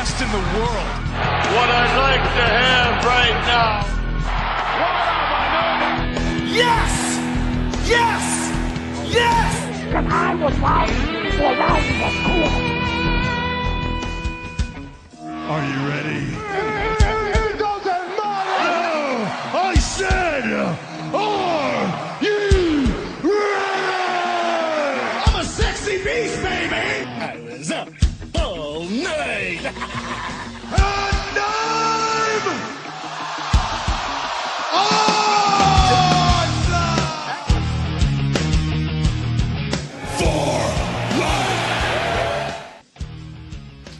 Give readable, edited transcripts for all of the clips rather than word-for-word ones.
best in the world. What I'd like to have right now. Yes! Yes! Yes! The time was right. The life was cool. Are you ready? It doesn't matter! I said, are you ready? I'm a sexy beast, baby! I was up all night! And I'm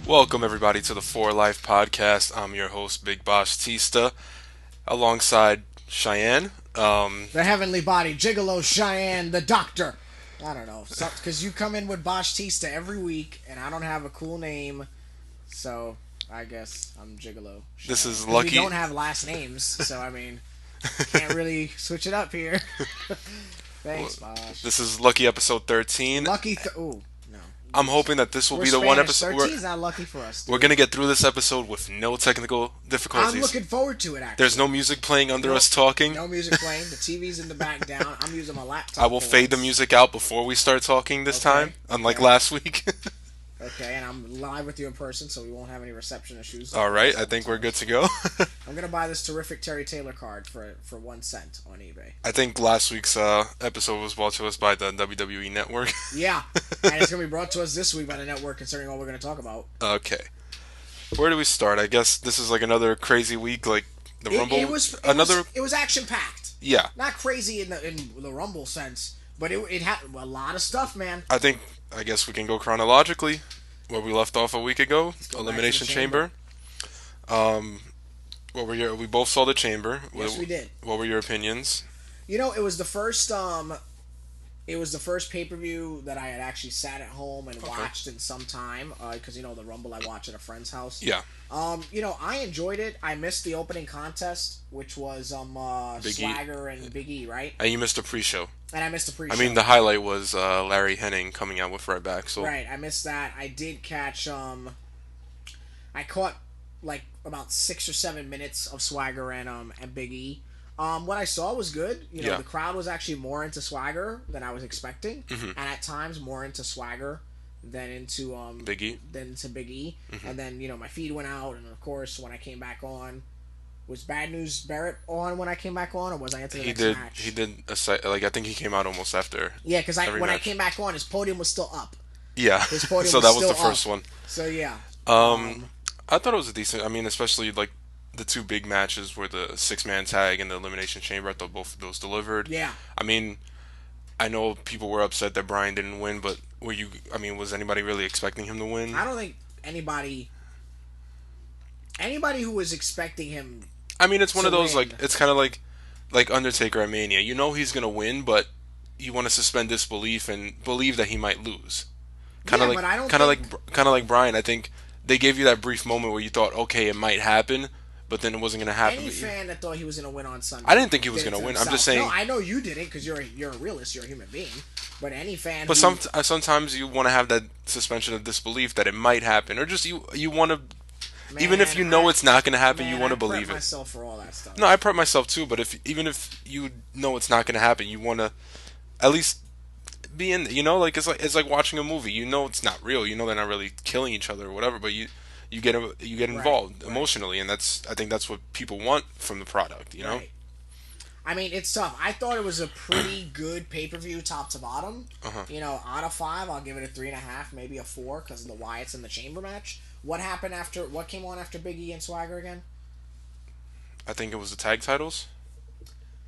Welcome everybody to the For Life podcast. I'm your host, Big Bosh Tista, alongside Cheyenne. The heavenly body, Gigolo Cheyenne, the doctor. I don't know, because you come in with Bosh Tista every week, and I don't have a cool name, so I guess I'm Gigolo Cheyenne. This is lucky. We don't have last names, so I mean, can't really switch it up here. Thanks, Bosh. This is lucky episode 13. Ooh, no. I'm hoping that this will We're be the Spanish. one episode 13 is not lucky for us. Dude. we're gonna get through this episode with no technical difficulties. I'm looking forward to it, actually. There's no music playing under us talking. No music playing. The TV's in the back down. I'm using my laptop. I will fade the music out before we start talking this time, unlike Okay. last week. Okay, and I'm live with you in person, so we won't have any reception issues. All right, I think we're good to go. I'm gonna buy this terrific Terry Taylor card for 1 cent on eBay. I think last week's episode was brought to us by the WWE Network. Yeah, and it's gonna be brought to us this week by the network, considering all we're gonna talk about. Okay. Where do we start? I guess this is like another crazy week, like the Rumble. It was action packed. Yeah. Not crazy in the Rumble sense, but it had a lot of stuff, man. I guess we can go chronologically where we left off a week ago. Elimination Chamber. We both saw the Chamber. Yes, we did. What were your opinions? You know, it was the first pay-per-view that I had actually sat at home and watched in some time, because the Rumble I watch at a friend's house. Yeah. I enjoyed it. I missed the opening contest, which was Swagger and Big E, right? And you missed the pre-show. And I missed the pre-show. I mean, the highlight was Larry Hennig coming out with Ryback. So right, I missed that. I did catch I caught like about 6 or 7 minutes of Swagger and Big E. What I saw was good. The crowd was actually more into Swagger than I was expecting, and at times more into Swagger than into Big E. Mm-hmm. And then my feed went out, and of course when I came back on, was Bad News Barrett on when I came back on, or was I into the next match? He did I think he came out almost after. Yeah, because when I came back on, his podium was still up. Yeah, his podium so was that was still the first up. one. So yeah. I thought it was a decent. I mean, especially like the two big matches were the 6-man tag and the Elimination Chamber. I thought both of those delivered. Yeah. I mean, I know people were upset that Bryan didn't win, but was anybody really expecting him to win? I don't think anybody who was expecting him. I mean, it's one of those win. it's kind of like Undertaker at Mania. You know he's gonna win, but you want to suspend disbelief and believe that he might lose. Kind of like Bryan. I think they gave you that brief moment where you thought, okay, it might happen, but then it wasn't gonna happen. Any fan that thought he was gonna win on Sunday, I didn't think he was gonna win. I'm just saying. No, I know you didn't because you're a realist. You're a human being. But any fan. But sometimes you want to have that suspension of disbelief that it might happen, or just you want to. Even if you know it's not going to happen, you want to believe it. I prep myself for all that stuff. No, I prep myself too. But even if you know it's not going to happen, you want to at least be in. It's like watching a movie. You know it's not real. You know they're not really killing each other or whatever. But you get involved emotionally, and I think that's what people want from the product. You know. Right. I mean, it's tough. I thought it was a pretty good pay-per-view, top to bottom. Out of 5, I'll give it a 3.5, maybe a 4, because of the Wyatts and the Chamber match. What came on after Big E and Swagger again? I think it was the tag titles.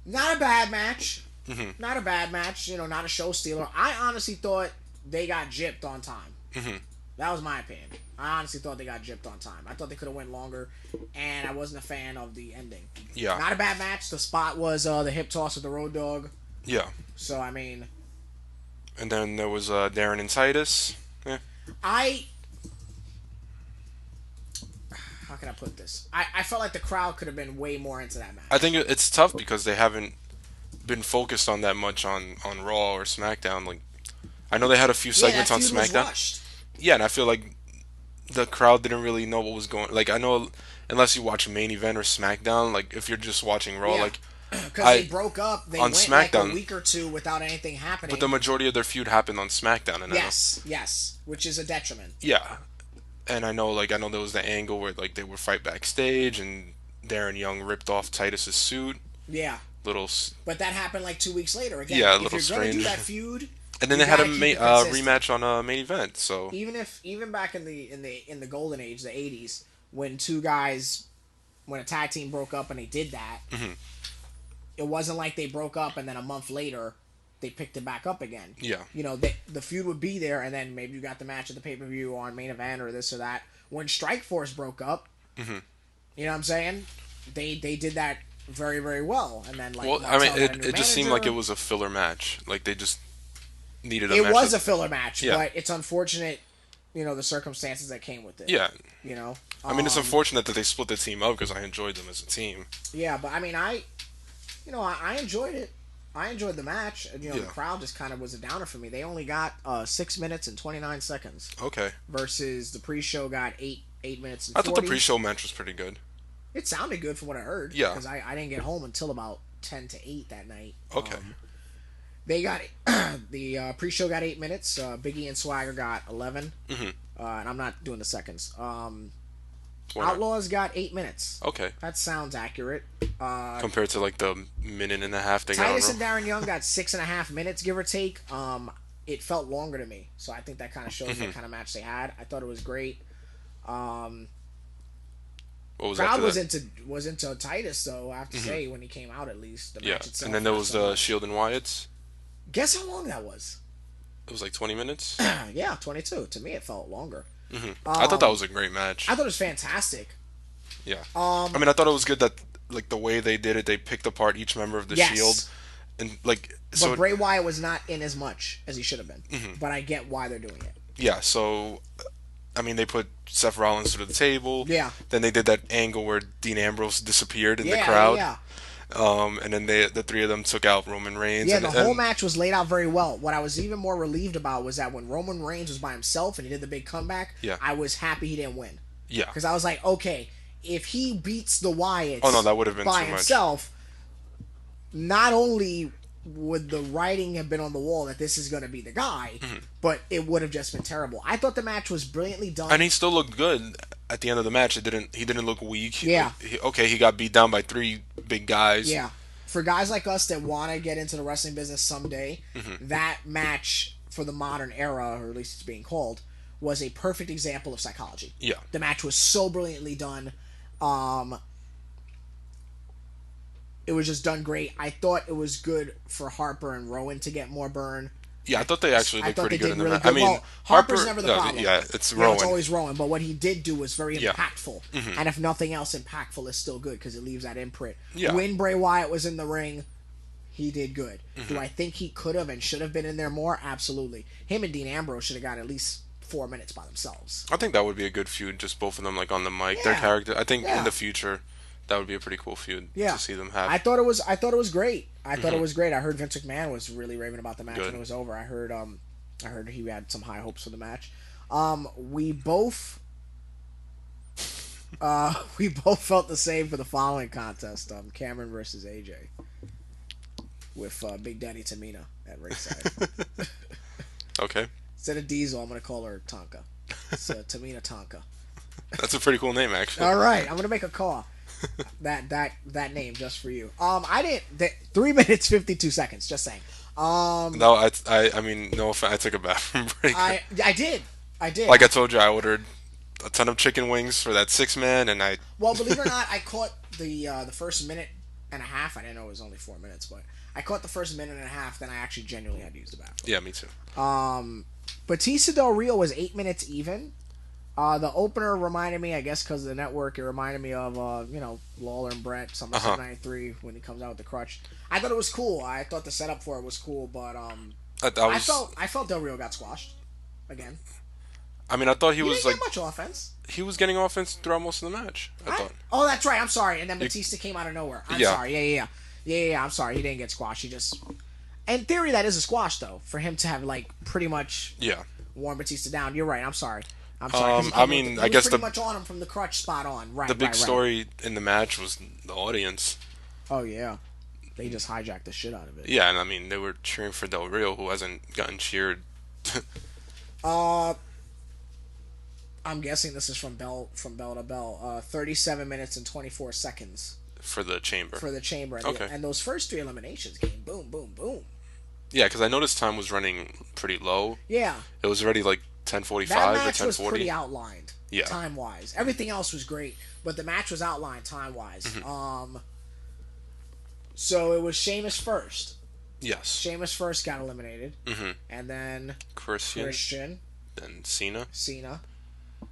Not a bad match. Mm-hmm. Not a bad match. Not a show stealer. I honestly thought they got gypped on time. Mm-hmm. That was my opinion. I honestly thought they got gypped on time. I thought they could have went longer, and I wasn't a fan of the ending. Yeah. Not a bad match. The spot was the hip toss with the Road Dogg. Yeah. So, I mean... And then there was Darren and Titus. Yeah. How can I put this? I felt like the crowd could have been way more into that match. I think it's tough because they haven't been focused on that much on Raw or SmackDown. Like, I know they had a few segments on SmackDown. Was rushed. Yeah, and I feel like the crowd didn't really know what was going. Like I know, unless you watch main event or SmackDown, like if you're just watching Raw, Yeah. like Because I they broke up. They on went like a SmackDown- week or two without anything happening. but the majority of their feud happened on SmackDown, and yes, which is a detriment. yeah, and I know there was the angle where like they would fight backstage, and Darren Young ripped off Titus's suit, Yeah, little, but that happened like 2 weeks later. Again, Yeah, a if little you're going to do strange. that feud, and then you they had a gotta keep it consistent. rematch on a main event. So Even back in the golden age, the 80s, when when a tag team broke up and they did that, it wasn't like they broke up and then a month later they picked it back up again. yeah, The feud would be there, and then maybe you got the match at the pay-per-view on main event or this or that. When Strikeforce broke up, you know what I'm saying? They did that very, very well, and then like well, I mean, Martel got a new it just seemed like it manager. was a filler match. Like they just needed a It match. was a filler match, Yeah. but it's unfortunate, the circumstances that came with it. yeah. You know? I mean, it's unfortunate that they split the team up because I enjoyed them as a team. Yeah, but I mean, I enjoyed it. I enjoyed the match. And, the Yeah. crowd just kind of was a downer for me. They only got 6 minutes and 29 seconds Okay, versus the pre-show got 8 minutes and 40. I thought the pre-show match was pretty good. It sounded good from what I heard. Yeah. Because I didn't get home until about 10 to 8 that night. Okay, They got the pre-show got 8 minutes. Biggie and Swagger got 11. And I'm not doing the seconds. Whatever. Outlaws got 8 minutes. Okay, That sounds accurate. compared to like the minute and a half they got. Titus on and Raw. Darren Young got 6.5 minutes, give or take. It felt longer to me, so I think that kind of shows what kind of match they had. I thought it was great. What was Crowd after was that? into Titus though. I have to say, when he came out, at least the Yeah, match itself. and then there not was so the much. Shield and Wyatt's. Guess how long that was? It was like 20 minutes. Yeah, 22. To me, it felt longer. I thought that was a great match. I thought it was fantastic. Yeah. I mean, I thought it was good that like the way they did it, they picked apart each member of the Yes. Shield, and like But so. Bray Wyatt was not in as much as he should have been. Mm-hmm. But I get why they're doing it. Yeah. So, I mean, they put Seth Rollins through the table. Yeah. Then they did that angle where Dean Ambrose disappeared in the Yeah, crowd. yeah. And then the three of them took out Roman Reigns. Yeah, and, the whole and- match was laid out very well. What I was even more relieved about was that when Roman Reigns was by himself and he did the big comeback, Yeah. I was happy he didn't win. Yeah. Because I was like, okay, if he beats the Wyatts Oh, no, that would have been by too much. himself, not only would the writing have been on the wall that this is going to be the guy, but it would have just been terrible. I thought the match was brilliantly done. And he still looked good at the end of the match. He didn't look weak. Yeah. He got beat down by three big guys. Yeah. For guys like us that want to get into the wrestling business someday, that match for the modern era, or at least it's being called, was a perfect example of psychology. Yeah. The match was so brilliantly done. It was just done great. I thought it was good for Harper and Rowan to get more burn. Yeah, I thought they actually I looked thought pretty they good did in the really match. good. I mean, Well, Harper's never the problem. Yeah, it's You know, Rowan. it's always Rowan, but what he did do was very Yeah. impactful. And if nothing else, impactful is still good because it leaves that imprint. Yeah. When Bray Wyatt was in the ring, he did good. Mm-hmm. Do I think he could have and should have been in there more? Absolutely. Him and Dean Ambrose should have got at least 4 minutes by themselves. I think that would be a good feud, just both of them like on the mic. Their Yeah. character. I think Yeah. in the future, that would be a pretty cool feud Yeah. to see them have. I thought it was great. I thought it was great. I heard Vince McMahon was really raving about the match Good. when it was over. I heard he had some high hopes for the match. We both felt the same for the following contest. Cameron versus AJ with Big Daddy Tamina at ringside. Okay, Instead of Diesel, I'm gonna call her Tonka. It's Tamina Tonka. that's a pretty cool name actually. All right, I'm gonna make a call. That name just for you. I didn't. 3 minutes 52 seconds. Just saying. No, I mean, no offense. I took a bathroom break. I did. Like I told you, I ordered a ton of chicken wings for that 6-man, and I. Well, believe it or not, I caught the first minute and a half. I didn't know it was only 4 minutes, but I caught the first minute and a half. Then I actually genuinely had to use the bathroom. Yeah, me too. Batista Del Rio was 8 minutes even. The opener reminded me, I guess, because of the network, it reminded me of Lawler and Brett, SummerSlam '93 when he comes out with the crutch. I thought it was cool. I thought the setup for it was cool, but I felt Del Rio got squashed again. I mean, I thought he He was didn't like get much offense. he was getting offense throughout most of the match. I thought. Oh, that's right. I'm sorry. And then Batista came out of nowhere. I'm Yeah. sorry. Yeah. I'm sorry. He didn't get squashed. He just. In theory, that is a squash, though, for him to have pretty much Yeah. worn Batista down. You're right. I'm sorry. I'm sorry. 'Cause I mean, I was guess pretty much on him from the crutch spot on. Right. the big right. story in the match was the audience. Oh yeah, they just hijacked the shit out of it. Yeah, and I mean, they were cheering for Del Rio, who hasn't gotten cheered. I'm guessing this is from bell to bell. 37 minutes and 24 seconds For the chamber. for the chamber. Okay. And those first 3 eliminations came boom, boom, boom. Yeah, because I noticed time was running pretty low. Yeah. It was already like 10:45 That or match was 10:40. pretty outlined. Yeah. Time wise, everything else was great, but the match was outlined time wise. Mm-hmm. So it was Sheamus first. Yes. Sheamus first got eliminated, and then Christian, Christian, then Cena,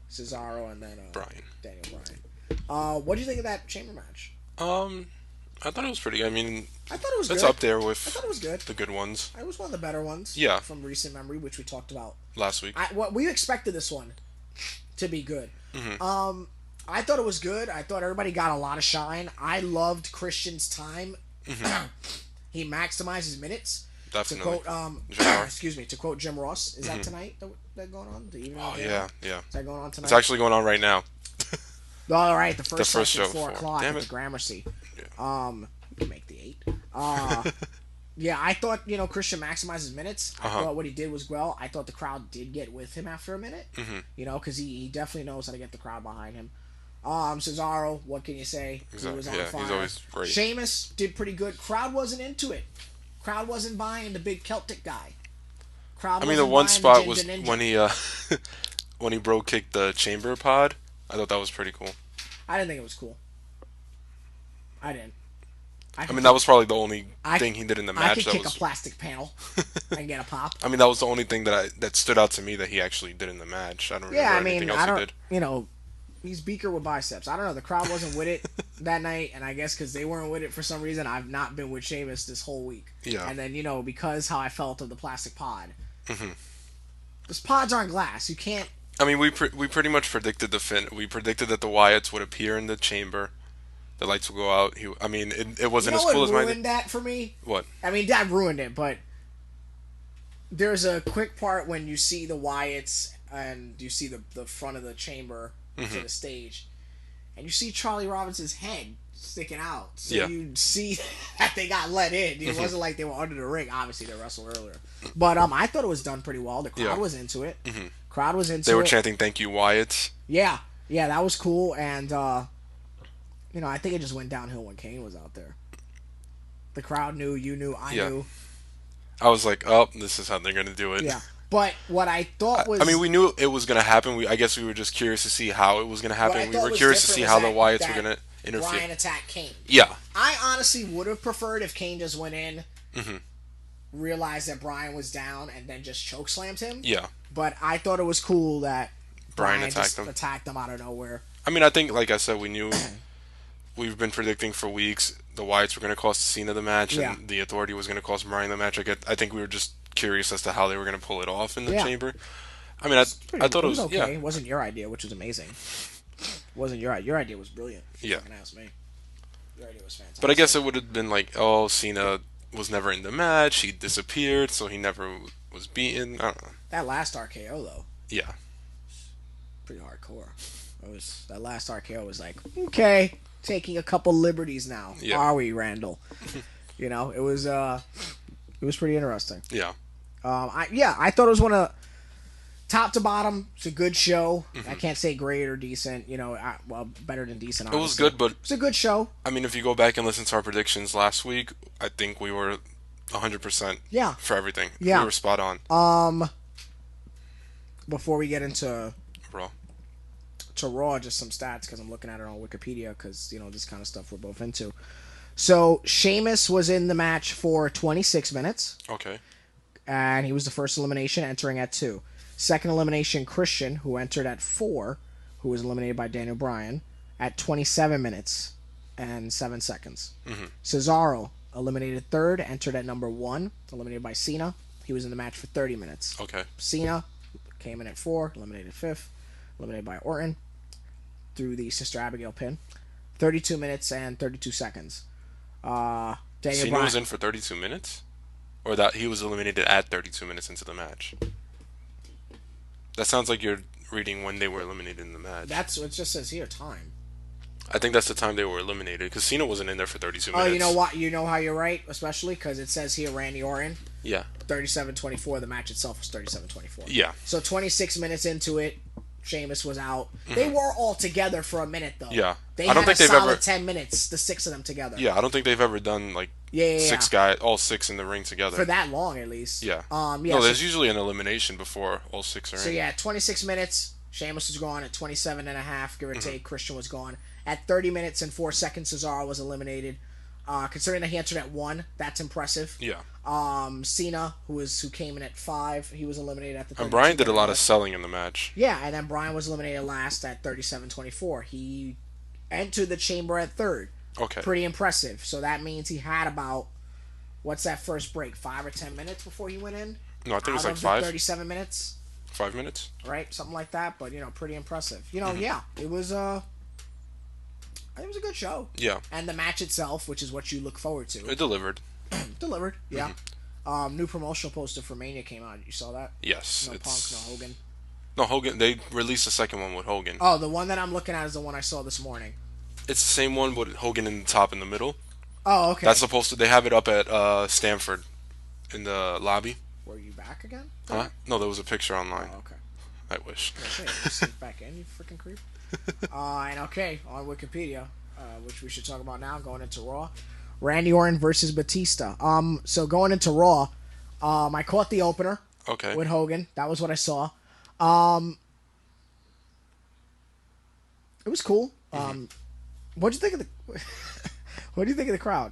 Cesaro, and then Bryan. Daniel Bryan. What do you think of that chamber match? I thought it was pretty. I mean, I thought it was good. it's up there I with thought it was good. the good ones It was one of the better ones. Yeah. From recent memory, which we talked about last week. What we expected this one to be good. I thought it was good. I thought everybody got a lot of shine. I loved Christian's time. He maximized his minutes. Definitely. To quote, Jim excuse me, to quote Jim Ross, is that tonight that going on? The evening Oh of yeah, the- yeah. Is that going on tonight? It's actually going on right now. All right, the first first show show at 4 at 4. o'clock Damn at it. the Gramercy. We can make the 8. Yeah, I thought, Christian maximized his minutes. I thought what he did was well. I thought the crowd did get with him after a minute. Because he definitely knows how to get the crowd behind him. Cesaro, what can you say? Exactly. He was on Yeah, fire. he's always great. Sheamus did pretty good. Crowd wasn't into it. Crowd wasn't buying the big Celtic guy. Crowd I mean, the wasn't one buying spot the was Ninja. when he when he bro kicked the chamber pod. I thought that was pretty cool. I didn't think it was cool. I didn't. I mean, that was probably the only I- thing he did in the I match. could That kick was. a plastic panel and get a pop. I mean, that was the only thing that stood out to me that he actually did in the match. I don't remember Yeah, I anything mean, else I he don't. did. He's Beaker with biceps. I don't know. The crowd wasn't with it that night, and I guess because they weren't with it for some reason, I've not been with Sheamus this whole week. Yeah. And then because how I felt of the plastic pod. Those pods aren't glass. You can't. I mean, we pretty much predicted we predicted that the Wyatts would appear in the chamber. The lights would go out. It wasn't as cool as what my. ruined that for me? What? I mean, that ruined it, but there's a quick part when you see the Wyatts and you see the front of the chamber to the stage, and you see Charlie Robinson's head sticking out. So Yeah. you see that they got let in. It wasn't like they were under the ring. Obviously, they wrestled earlier. But I thought it was done pretty well. The crowd was into it. Crowd was into it. They were chanting "Thank you, Wyatts." Yeah, that was cool, and I think it just went downhill when Kane was out there. The crowd knew, you knew, I knew. I was like, "Oh, this is how they're gonna do it." Yeah, but what I thought was, I mean, we knew it was gonna happen. I guess we were just curious to see how it was gonna what I happen. We thought were was curious to see different how the was Wyatts were that gonna interfere. Bryan attacked Kane. Yeah, I honestly would have preferred if Kane just went in, realized that Bryan was down, and then just chokeslammed him. yeah. But I thought it was cool that Bryan just attacked him out of nowhere. I mean, I think, like I said, we knew. We've been predicting for weeks the Wyatts were going to cost Cena the match, Yeah. and the Authority was going to cost Bryan the match. I think we were just curious as to how they were going to pull it off in the Yeah. chamber. I mean, I thought it was okay. yeah. It wasn't your idea, which was amazing. Wasn't your idea was brilliant. If you Yeah. fucking ask me. Your idea was fantastic. But I guess it would have been like, oh, Cena was never in the match. He disappeared, so he never was beaten. I don't know. That last RKO though, Yeah. pretty hardcore. That last RKO was like, okay, taking a couple liberties now. Yeah. Are we, Randall? It was pretty interesting. Yeah. I thought it was one of top to bottom. It's a good show. Mm-hmm. I can't say great or decent. Better than decent. It was obviously. good, but It's a good show. I mean, if you go back and listen to our predictions last week, I think we were 100% Yeah. for everything. Yeah. We were spot on. Before we get into Raw. Raw, just some stats because I'm looking at it on Wikipedia because this kind of stuff we're both into. So Sheamus was in the match for 26 minutes, Okay. and he was the first elimination, entering at 2. Second elimination, Christian, who entered at 4, who was eliminated by Daniel Bryan at 27 minutes and 7 seconds. Cesaro eliminated third, entered at number 1, eliminated by Cena. He was in the match for 30 minutes. Okay. Cena came in at 4, eliminated 5th, eliminated by Orton through the Sister Abigail pin. 32 minutes and 32 seconds. Daniel Cena Bryan was in for 32 minutes? Or that he was eliminated at 32 minutes into the match? That sounds like you're reading when they were eliminated in the match. That's what it just says here. Time. I think that's the time they were eliminated because Cena wasn't in there for 32 minutes. Oh, you know what? You know how you're right, especially because it says here Randy Orton. Yeah. 37-24. The match itself was 37-24. Yeah. So 26 minutes into it, Sheamus was out. They were all together for a minute though. Yeah. They I don't had think a they've solid ever 10 minutes, the six of them together. Yeah, I don't think they've ever done like six guys, all six in the ring together. For that long, at least. Yeah. Yeah. No, there's usually an elimination before all six are in. So yeah, 26 minutes. Sheamus was gone at 27 and a half, give or take. Christian was gone at 30 minutes and 4 seconds. Cesaro was eliminated. Considering that he entered at 1, that's impressive. Yeah. Cena, who came in at 5, he was eliminated at the 32. And Bryan did a lot of selling in the match. Yeah, and then Bryan was eliminated last at 37-24. He entered the chamber at 3rd. Okay. Pretty impressive. So that means he had about, what's that first break, 5 or 10 minutes before he went in? No, I think it was like 5. 37 minutes. 5 minutes? Right, something like that, but, pretty impressive. Yeah, it was, I think it was a good show. Yeah. And the match itself, which is what you look forward to. It delivered. Delivered, yeah. New promotional poster for Mania came out. You saw that? Yes. No Punk, no Hogan. No, Hogan. They released the second one with Hogan. Oh, the one that I'm looking at is the one I saw this morning. It's the same one with Hogan in the top and the middle. Oh, okay. That's supposed to... They have it up at Stanford in the lobby. Were you back again? Huh? No, there was a picture online. Oh, okay. I wish. Sneak back in, you freaking creep. And okay, on Wikipedia, which we should talk about now, going into Raw. Randy Orton versus Batista. So going into Raw, I caught the opener. Okay. With Hogan. That was what I saw. It was cool. What'd you think of the What do you think of the crowd?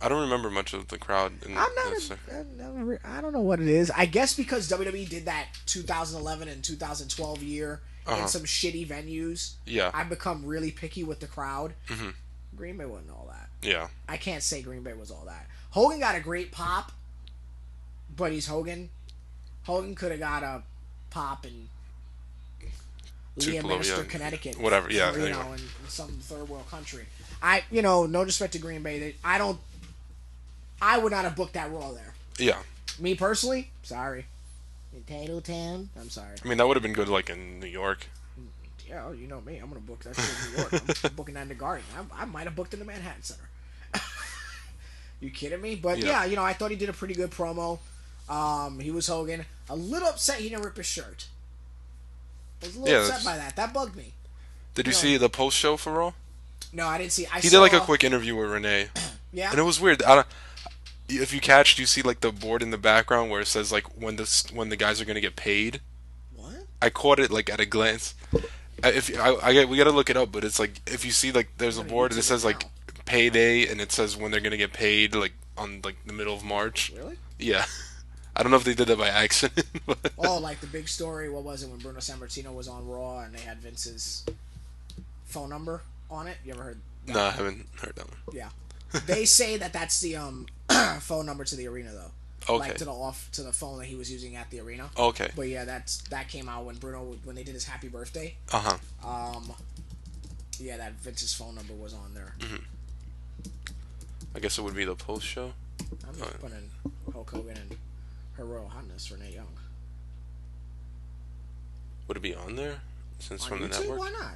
I don't remember much of the crowd. I don't know what it is. I guess because WWE did that 2011 and 2012 year in some shitty venues. Yeah. I've become really picky with the crowd. Green Bay wasn't all that. Yeah. I can't say Green Bay was all that. Hogan got a great pop, but he's Hogan. Hogan could have got a pop in Leominster, Connecticut. Whatever, yeah. Or, in some third world country. No disrespect to Green Bay. I would not have booked that Raw there. Yeah. Me personally, sorry. In Tattletowne, I'm sorry. I mean, that would have been good, like, in New York. Yeah, you know me. I'm going to book that shit in New York. I'm booking that in the Garden. I might have booked in the Manhattan Center. You kidding me? But, yeah, I thought he did a pretty good promo. He was Hogan. A little upset he didn't rip his shirt. I was a little upset by that. That bugged me. Did you see the post-show for Raw? No, I didn't see. He did, like, a quick interview with Renee. Yeah? And it was weird. If you catch, do you see like the board in the background where it says like when the guys are gonna get paid? What? I caught it like at a glance. We gotta look it up, but it's like if you see like there's a board and it says like payday and it says when they're gonna get paid like on like the middle of March. Really? Yeah. I don't know if they did that by accident. Oh, like the big story. What was it when Bruno Sammartino was on Raw and they had Vince's phone number on it? You ever heard that? No, I haven't heard that one. Yeah. They say that's the phone number to the arena though. Okay. Like to the phone that he was using at the arena. Okay. But yeah, that came out when when they did his happy birthday. Yeah, that Vince's phone number was on there. I guess it would be the post show. I'm just putting Hulk Hogan and Her Royal Highness Renee Young. Would it be on there? Since On from YouTube? the network? Why not?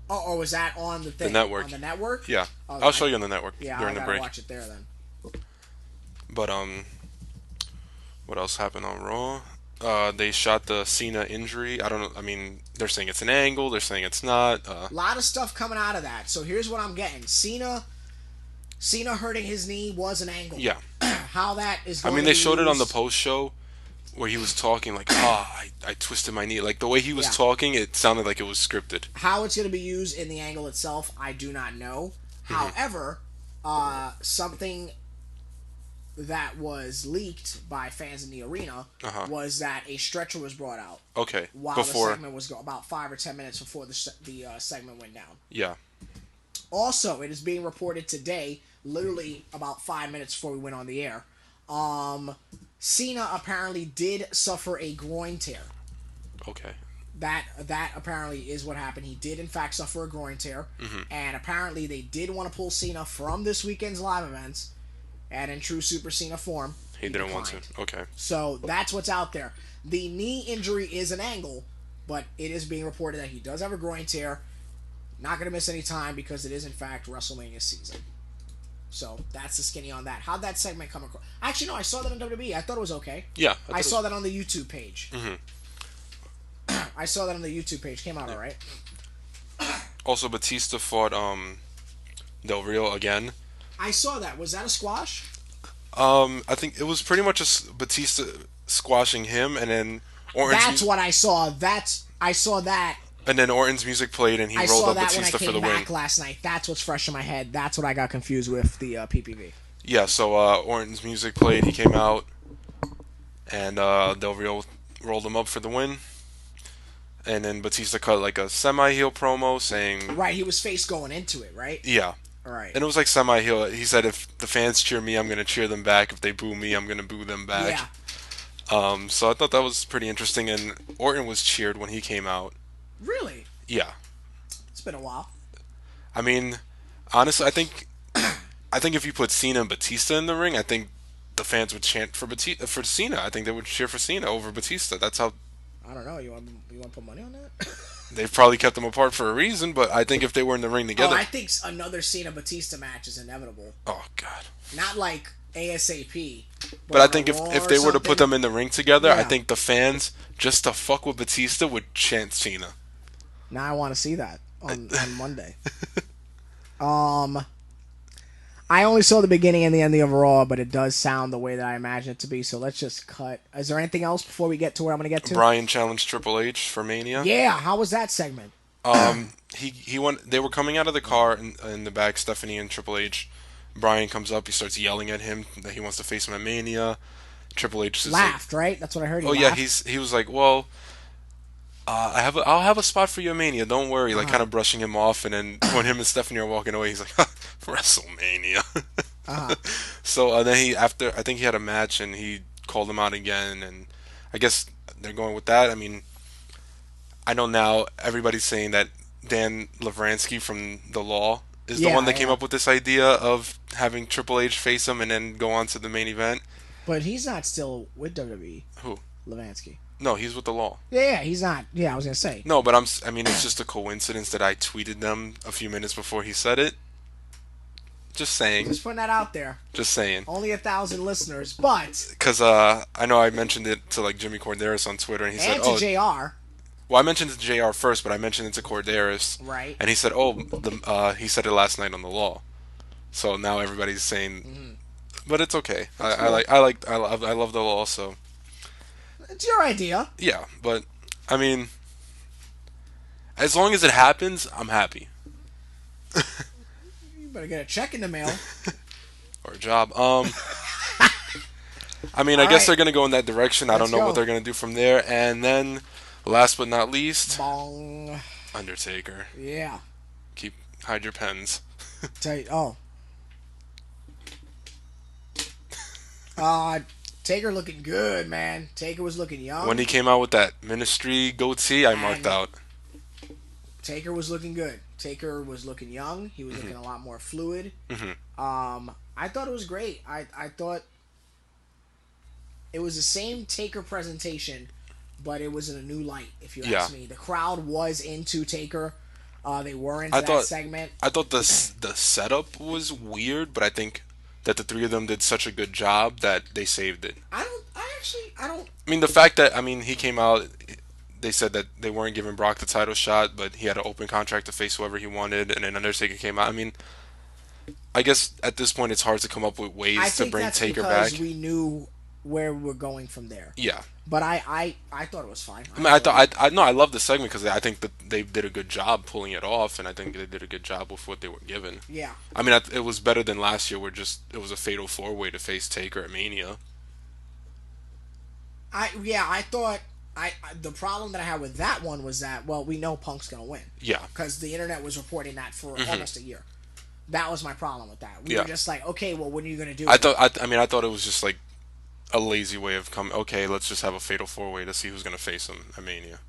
Oh, was that on the thing? The network. On the network? Yeah. Oh, I'll show you on the network yeah, during I the gotta break. watch it there then. But what else happened on Raw? They shot the Cena injury. I don't know. I mean, they're saying it's an angle. They're saying it's not. A lot of stuff coming out of that. So here's what I'm getting: Cena hurting his knee was an angle. Yeah. How that is. I mean, they showed it on the post show where he was talking like, I twisted my knee. Like the way he was talking, it sounded like it was scripted. How it's going to be used in the angle itself, I do not know. However, something that was leaked by fans in the arena was that a stretcher was brought out. Okay. While the segment was about 5 or 10 minutes before the segment went down. Yeah. Also, it is being reported today, literally about 5 minutes before we went on the air. Cena apparently did suffer a groin tear. Okay. That apparently is what happened. He did in fact suffer a groin tear, and apparently they did want to pull Cena from this weekend's live events and in true Super Cena form, He didn't want declined. to. Okay. So that's what's out there. The knee injury is an angle, but it is being reported that he does have a groin tear. Not going to miss any time because it is, in fact, WrestleMania season. So that's the skinny on that. How'd that segment come across? Actually, no, I saw that on WWE. I thought it was okay. Yeah. I saw that on the YouTube page. Mm-hmm. I saw that on the YouTube page. Came out all right. Also, Batista fought Del Rio again. I saw that. Was that a squash? I think it was pretty much Batista squashing him, and then Orton's That's what I saw. I saw that. And then Orton's music played, and he I rolled saw up that when I Batista for the came win. back last night. That's what's fresh in my head. That's what I got confused with the PPV. Yeah, so Orton's music played. He came out, and Del Rio rolled him up for the win. And then Batista cut like a semi-heel promo saying... Right, he was face going into it, right? Yeah. All right. And it was like semi-heel. He said, if the fans cheer me, I'm going to cheer them back. If they boo me, I'm going to boo them back. Yeah. So I thought that was pretty interesting. And Orton was cheered when he came out. Really? Yeah. It's been a while. I mean, honestly, I think if you put Cena and Batista in the ring, I think the fans would chant for Cena. I think they would cheer for Cena over Batista. That's how... I don't know. You want to put money on that? They've probably kept them apart for a reason, but I think if they were in the ring together... Oh, I think another Cena-Batista match is inevitable. Oh, God. Not like ASAP. But I think if they were to put them in the ring together, Yeah. I think the fans, just to fuck with Batista, would chant Cena. Now I want to see that on Monday. I only saw the beginning and the end of Raw, but it does sound the way that I imagine it to be. So let's just cut. Is there anything else before we get to where I'm going to get to? Bryan challenged Triple H for Mania. Yeah, how was that segment? He went. They were coming out of the car in the back. Stephanie and Triple H. Bryan comes up. He starts yelling at him that he wants to face him at Mania. Triple H says, Laughed, right? That's what I heard. He "Oh yeah." laughed. He was like, "Well, I'll have a spot for you at Mania. Don't worry." Like kind of brushing him off. And then when him and Stephanie are walking away, he's like, "WrestleMania." So then I think he had a match and he called him out again. And I guess they're going with that. I mean, I know now everybody's saying that Dan Lavransky from The Law is the one that came up with this idea of having Triple H face him and then go on to the main event. But he's not still with WWE. Who? Levansky. No, he's with The Law. Yeah, he's not. Yeah, I was gonna say. No, but I mean, it's just a coincidence that I tweeted them a few minutes before he said it. Just saying. Just putting that out there. Just saying. Only 1,000 listeners, but Because I know I mentioned it to like Jimmy Corderas on Twitter, and he said, and to JR. Well, I mentioned it to JR first, but I mentioned it to Corderas. Right. And he said, he said it last night on The Law. So now everybody's saying, but it's okay. I love The Law, so. It's your idea. Yeah, but, I mean, as long as it happens, I'm happy. You better get a check in the mail. Or a job. I mean, I guess they're going to go in that direction. I don't know go. what they're going to do from there. And then, last but not least, Bong. Undertaker. Yeah. Hide your pens. Taker looking good, man. Taker was looking young. When he came out with that Ministry goatee, I marked out. Taker was looking good. Taker was looking young. He was looking a lot more fluid. I thought it was great. I thought it was the same Taker presentation, but it was in a new light, if you ask me. The crowd was into Taker. They were into that segment. I thought the setup was weird, but I think that the three of them did such a good job that they saved it. I don't. I mean, the fact that, he came out, they said that they weren't giving Brock the title shot, but he had an open contract to face whoever he wanted, and then Undertaker came out. I mean, I guess at this point it's hard to come up with ways to bring Taker back. I think that's because we knew where we're going from there. Yeah. But I thought it was fine. I love the segment because I think that they did a good job pulling it off, and I think they did a good job with what they were given. Yeah. I mean, it was better than last year, where it was a fatal 4-way to face Taker at Mania. I thought the problem that I had with that one was that, well, we know Punk's gonna win. Yeah. Because the internet was reporting that for almost a year. That was my problem with that. We were just like, okay, well, when are you gonna do it? I thought it was just like a lazy way of coming. Okay, let's just have a fatal 4-way to see who's gonna face him at Mania.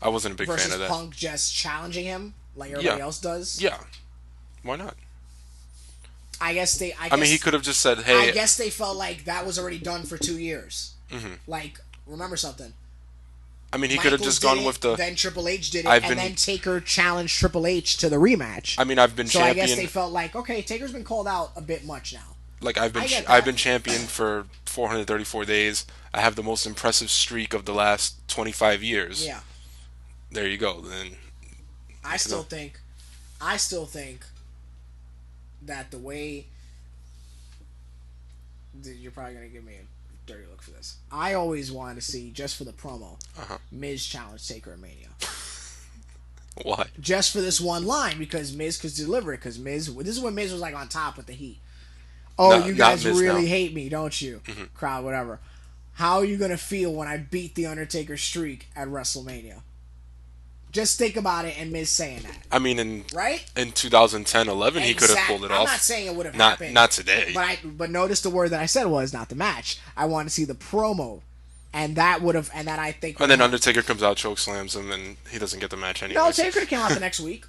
I wasn't a big fan of that. Versus Punk just challenging him like everybody else does. Yeah. Why not? I guess they. I mean, he could have just said, I "Hey." guess they felt like that was already done for 2 years. Mm-hmm. Like, remember something. I mean, he could have just gone with the. Then Triple H did it, then Taker challenged Triple H to the rematch. I mean, I've been so champion. I guess they felt like, okay, Taker's been called out a bit much now. Like I've been champion for 434 days. I have the most impressive streak of the last 25 years. Yeah. There you go. Then. I still think that the way. You're probably gonna give me a dirty look for this. I always wanted to see, just for the promo, Miz challenge Taker at Mania. Why? Just for this one line, because Miz could deliver it. Because Miz, this is when Miz was like on top with the heat. Oh, you guys really hate me, don't you? Mm-hmm. Crowd, whatever. How are you gonna feel when I beat the Undertaker streak at WrestleMania? Just think about it, and Miz saying that. I mean, in 2010, 11, he could have pulled it off. I'm not saying it would have happened. Not today. But notice the word that I said was not the match. I want to see the promo, and that would have, and that I think. And then Undertaker comes out, choke slams him, and he doesn't get the match anyway. No, Taker could have came out the next week.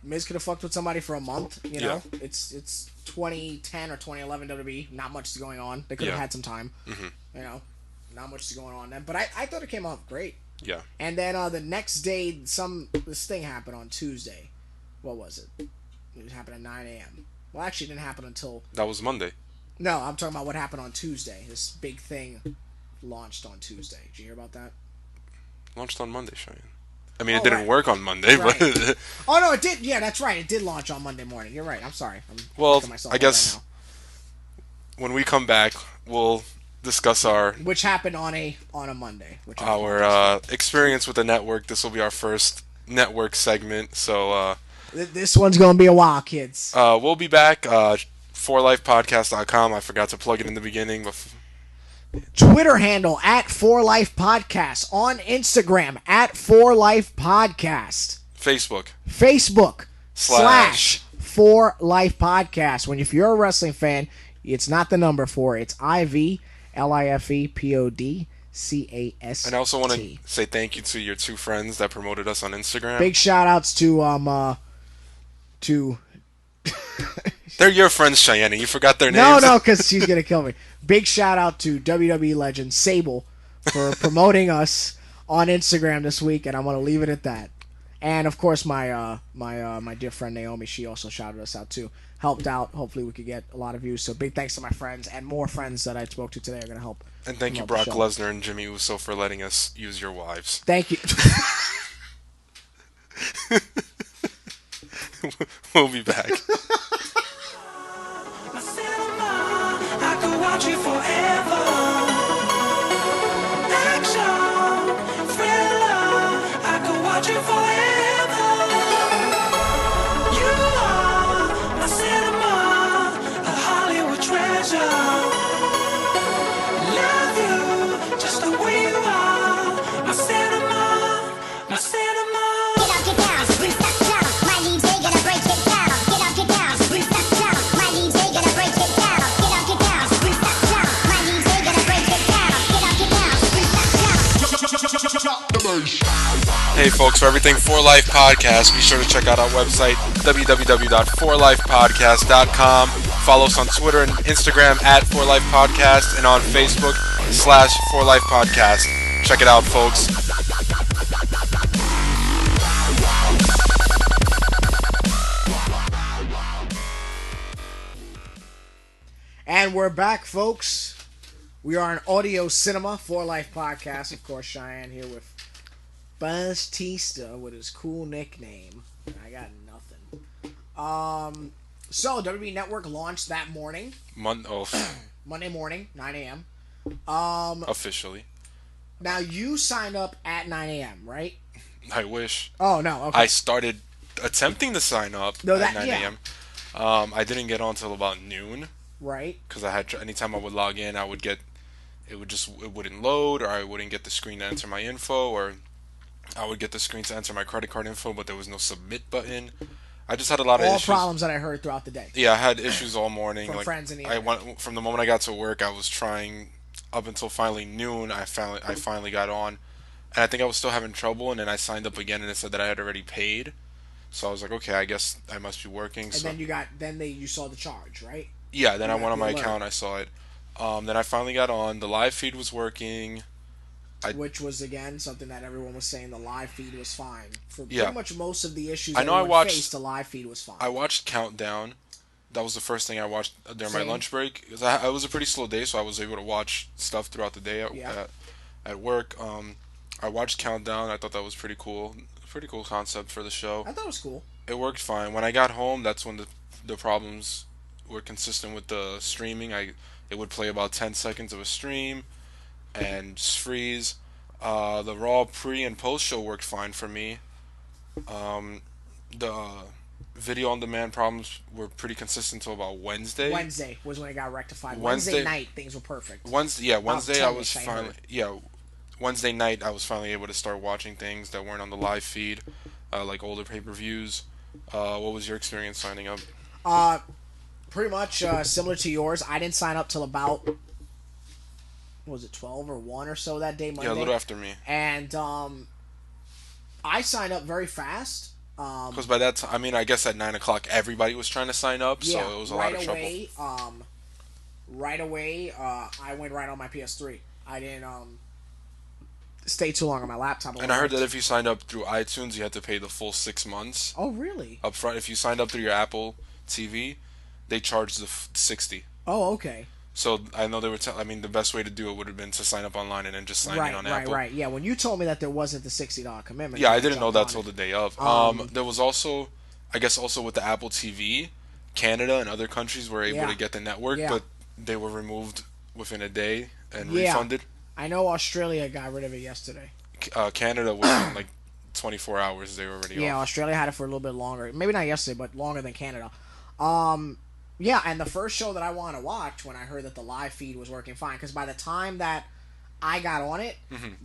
Miz could have fucked with somebody for a month. You know, it's 2010 or 2011 WWE. Not much is going on. They could have had some time. Mm-hmm. You know, not much is going on then. But I thought it came off great. Yeah. And then the next day, this thing happened on Tuesday. What was it? It happened at 9 a.m. Well, actually, it didn't happen until... That was Monday. No, I'm talking about what happened on Tuesday. This big thing launched on Tuesday. Did you hear about that? Launched on Monday, Cheyenne. I mean, it didn't work on Monday, but... Oh, no, it did. Yeah, that's right. It did launch on Monday morning. You're right. I'm sorry. I guess when we come back, we'll... discuss which happened on a Monday. Our experience with the network. This will be our first network segment, so this one's gonna be a while, kids. We'll be back. 4lifepodcast.com. I forgot to plug it in the beginning. Twitter handle at 4lifepodcast. On Instagram at 4lifepodcast. Facebook / 4lifepodcast. If you're a wrestling fan, it's not the number 4. It's IVLIFEPODCAST. And I also want to say thank you to your 2 friends that promoted us on Instagram. Big shout outs to They're your friends, Cheyenne. You forgot their names. No, because she's gonna kill me. Big shout out to WWE legend Sable for promoting us on Instagram this week, and I'm gonna leave it at that. And of course, my dear friend Naomi, she also shouted us out too. Helped out. Hopefully, we could get a lot of views. So big thanks to my friends, and more friends that I spoke to today are gonna help. And thank you, Brock Lesnar and Jimmy Uso, for letting us use your wives. Thank you. We'll be back. I could watch you forever. Action, thriller, I could watch you forever. You are my cinema, a Hollywood treasure. Love you just the way you are, my cinema, my cinema. Get up, get down, roof that down. My DJ gonna break it down. Get up, get down, roof that down. My DJ gonna break it down. Get up, get down, roof that down. My DJ gonna break it down. Get up, get down, roof that down. Hey folks, for everything 4Life Podcast, be sure to check out our website, www.4lifepodcast.com. Follow us on Twitter and Instagram at 4Life Podcast, and on Facebook / 4Life Podcast. Check it out, folks. And we're back, folks. We are an audio cinema 4Life Podcast. Of course, Cheyenne here with Buzz Tista with his cool nickname. I got nothing. So WWE Network launched that morning. Monday morning, 9 a.m. Officially. Now you signed up at 9 a.m., right? I wish. Oh no. Okay. I started attempting to sign up at 9 a.m. I didn't get on till about noon. Right. Because I had anytime I would log in, it wouldn't load, or I wouldn't get the screen to enter my info, or I would get the screen to enter my credit card info, but there was no submit button. I just had a lot of issues. All problems that I heard throughout the day. Yeah, I had issues all morning. From friends in the from the moment I got to work, I was trying up until finally noon. I finally got on, and I think I was still having trouble. And then I signed up again, and it said that I had already paid. So I was like, okay, I guess I must be working. And So then you saw the charge, right? yeah, then I You got went on the my alert. account, I saw it. Then I finally got on. The live feed was working. Which was again something that everyone was saying the live feed was fine for Yeah. pretty much most of the issues I know I everyone watched- faced. The live feed was fine. I watched Countdown. That was the first thing I watched during my Same. lunch break. 'Cause it was a pretty slow day, so I was able to watch stuff throughout the day Yeah. at work. I watched Countdown. I thought that was pretty cool. Pretty cool concept for the show. I thought it was cool. It worked fine. When I got home, that's when the problems were consistent with the streaming. It would play about 10 seconds of a stream and just freeze. The Raw pre and post show worked fine for me. The video on demand problems were pretty consistent until about Wednesday. Wednesday was when it got rectified. Wednesday- Wednesday night things were perfect. Wednesday I was 10-ish, I finally heard. Wednesday night I was finally able to start watching things that weren't on the live feed, like older pay-per-views. What was your experience signing up? Pretty much similar to yours. I didn't sign up till about what was it 12 or 1 or so that day Monday. Yeah, a little after me. And I signed up very fast. Because by that time, I mean, I guess at 9 o'clock everybody was trying to sign up, so it was a lot of trouble. Right away, I went right on my PS3. I didn't stay too long on my laptop. And I heard that if you signed up through iTunes, you had to pay the full 6 months Oh, really? up front. If you signed up through your Apple TV, they charged the 60. Oh, okay. So I know they were. I mean, the best way to do it would have been to sign up online and then just sign in on Apple. Right. Yeah, when you told me that there wasn't the $60 commitment. Yeah, I I didn't know jumped that on till it. the day of. There was also, I guess, also with the Apple TV, Canada and other countries were able Yeah. to get the network, Yeah. but they were removed within a day and Yeah. refunded. I know Australia got rid of it yesterday. Canada within like 24 hours they were already Yeah, off. Australia had it for a little bit longer. Maybe not yesterday, but longer than Canada. Yeah, and the first show that I want to watch when I heard that the live feed was working fine, because by the time that I got on it,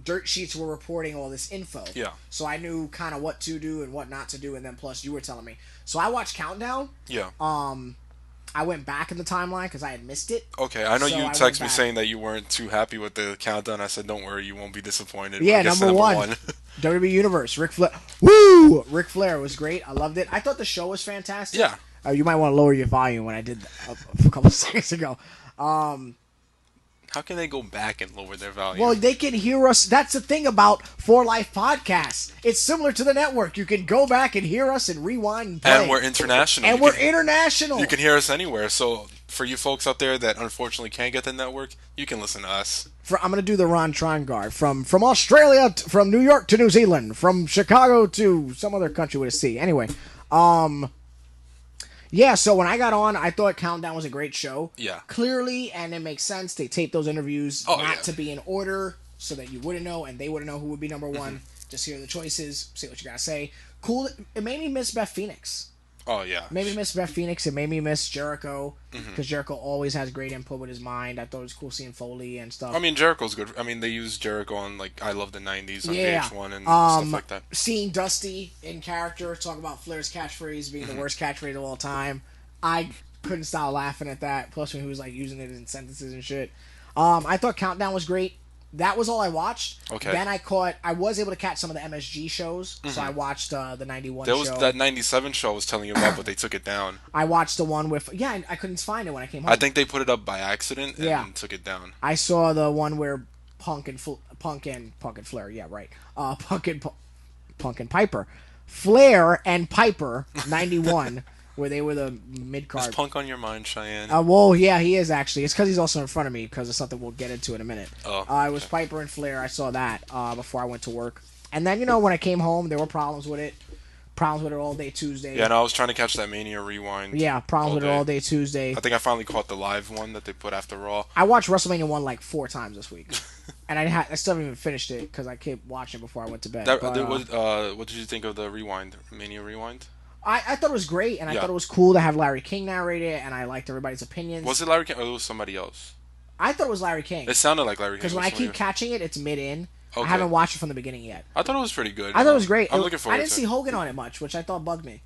Dirt Sheets were reporting all this info. Mm-hmm. Yeah. So I knew kind of what to do and what not to do, and then plus you were telling me. So I watched Countdown. Yeah. I went back in the timeline because I had missed it. Okay, I know So you I went text me back. saying that you weren't too happy with the countdown. I said, don't worry, you won't be disappointed. Yeah, I guess number one. one. WWE Universe, Ric Flair. Woo! Ric Flair was great. I loved it. I thought the show was fantastic. Yeah. You might want to lower your volume when I did that a couple of seconds ago. How can they go back and lower their volume? Well, they can hear us. That's the thing about For Life Podcasts. It's similar to the network. You can go back and hear us and rewind and play. and we're international. And You we're can- international. You can hear us anywhere. So for you folks out there that unfortunately can't get the network, you can listen to us. I'm going to do the Ron Trongard. From Australia, from New York to New Zealand, from Chicago to some other country with a C. Anyway, yeah, so when I got on, I thought Countdown was a great show. Yeah. Clearly, and it makes sense, they taped those interviews Oh, not yeah. to be in order so that you wouldn't know and they wouldn't know who would be number one. Just hear the choices, say what you got to say. Cool. It made me miss Beth Phoenix. Oh yeah. Made me miss Beth Phoenix. It made me miss Jericho Mm-hmm. because Jericho always has great input with his mind. I thought it was cool seeing Foley and stuff. I mean, Jericho's good. I mean, they use Jericho on like I Love the '90s on Yeah. VH1 and stuff like that. Seeing Dusty in character talk about Flair's catchphrase being the worst catchphrase of all time, I couldn't stop laughing at that. Plus when he was like using it in sentences and shit. I thought Countdown was great. That was all I watched. Okay. Then I was able to catch some of the MSG shows, so I watched the 91 There was show. that '97 show I was telling you about, but they took it down. I watched the one with I couldn't find it when I came home. I think they put it up by accident and Yeah. took it down. I saw the one where Punk and Flair, yeah, right. Punk and Piper, Flair and Piper, 91, where they were the mid Is card. Punk on your mind, Cheyenne? Well, yeah, he is actually. It's because he's also in front of me because it's something we'll get into in a minute. Oh, It was Piper and Flair. I saw that before I went to work, and then when I came home, there were problems with it. Problems with it all day Tuesday. Yeah, no, I was trying to catch that Mania rewind. Yeah, problems with it all day Tuesday. I think I finally caught the live one that they put after Raw. I watched WrestleMania 1 like 4 times this week. And I still haven't even finished it because I kept watching before I went to bed. What did you think of the rewind, Mania rewind? I thought it was great, and I Yeah. thought it was cool to have Larry King narrate it, and I liked everybody's opinions. Was it Larry King or it was somebody else? I thought it was Larry King. It sounded like Larry King. Because when I keep catching it, it's mid-in. Okay. I haven't watched it from the beginning yet. I thought it was pretty good. I thought it was great. I'm looking forward I didn't to see it. Hogan on it much, which I thought bugged me.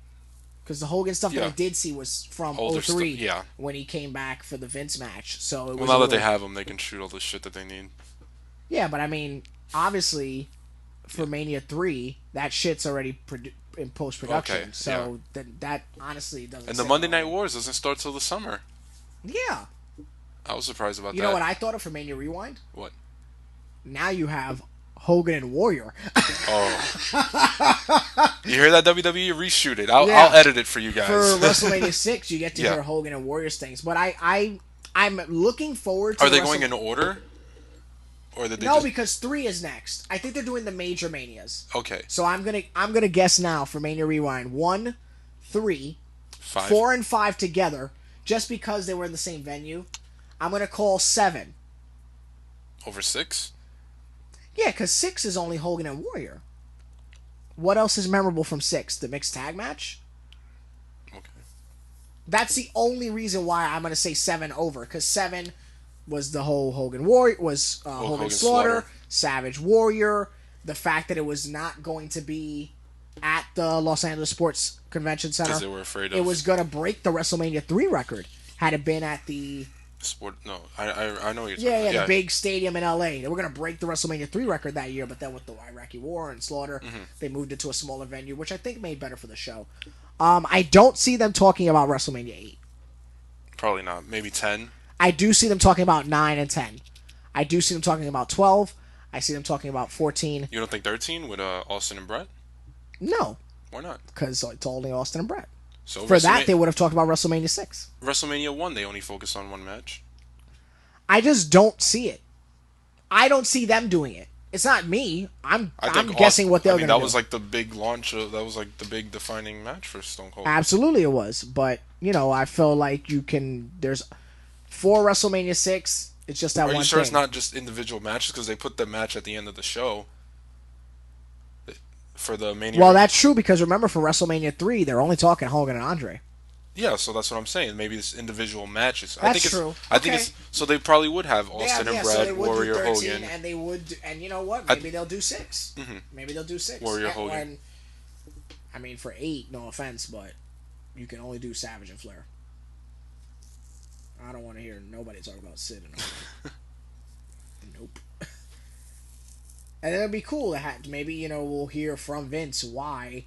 Because the Hogan stuff that Yeah. I did see was from Older 03, stuff, yeah. when he came back for the Vince match. So it was Well, now that they have them, they can shoot all the shit that they need. Yeah, but I mean, obviously, for Mania 3, that shit's already in post production. Okay, So that honestly doesn't. And the sit Monday well. Night Wars doesn't start till the summer. Yeah. I was surprised about You that. know what I thought of for Mania Rewind? What? Now you have Hogan and Warrior. Oh. You hear that, WWE? Reshoot it. I'll Yeah. edit it for you guys. For WrestleMania 6, you get to Yeah. hear Hogan and Warriors things. But I'm looking forward to Are they the going in order? Or did they No, just... because 3 is next. I think they're doing the major manias. Okay. So I'm gonna guess now for Mania Rewind 1, 3, 5. 4, and 5 together, just because they were in the same venue. I'm gonna call 7. Over 6? Yeah, because 6 is only Hogan and Warrior. What else is memorable from 6? The mixed tag match? Okay. That's the only reason why I'm going to say 7 over. Because 7 was the whole Hogan Warrior, was Hogan Hogan Slaughter, Slaughter. Savage Warrior. The fact that it was not going to be at the Los Angeles Sports Convention Center. Because they were afraid of... It was going to break the WrestleMania 3 record. Had it been at the... Sport... No, I know what you're Yeah, talking about. the big stadium in LA. They were going to break the WrestleMania 3 record that year, but then with the Iraqi War and Slaughter, they moved it to a smaller venue, which I think made better for the show. I don't see them talking about WrestleMania 8. Probably not. Maybe 10. I do see them talking about 9 and 10. I do see them talking about 12. I see them talking about 14. You don't think 13 with Austin and Brett? No, Why not? because it's only Austin and Brett. So For that, they would have talked about WrestleMania 6. WrestleMania 1, they only focus on one match. I just don't see it. I don't see them doing it. It's not me. I'm think guessing what they're going to do. That was like the big launch. That was like the big defining match for Stone Cold. Absolutely, it was. But I feel like you can. There's 4 WrestleMania 6. It's just that Are one you sure thing. it's not just individual matches? Because they put the match at the end of the show for the Mania. Well, that's true because remember for WrestleMania 3, they're only talking Hogan and Andre. Yeah, so that's what I'm saying. Maybe it's individual matches. That's true. I think Okay. it's so they probably would have Austin and so Brad, they would Warrior, do 13, Hogan. and they would, and you know what? Maybe they'll do 6. Maybe they'll do 6. Warrior, And Hogan. when- I mean, for 8, no offense, but you can only do Savage and Flair. I don't want to hear nobody talk about Sid and Hogan. Nope. And it'll be cool to have. Maybe we'll hear from Vince why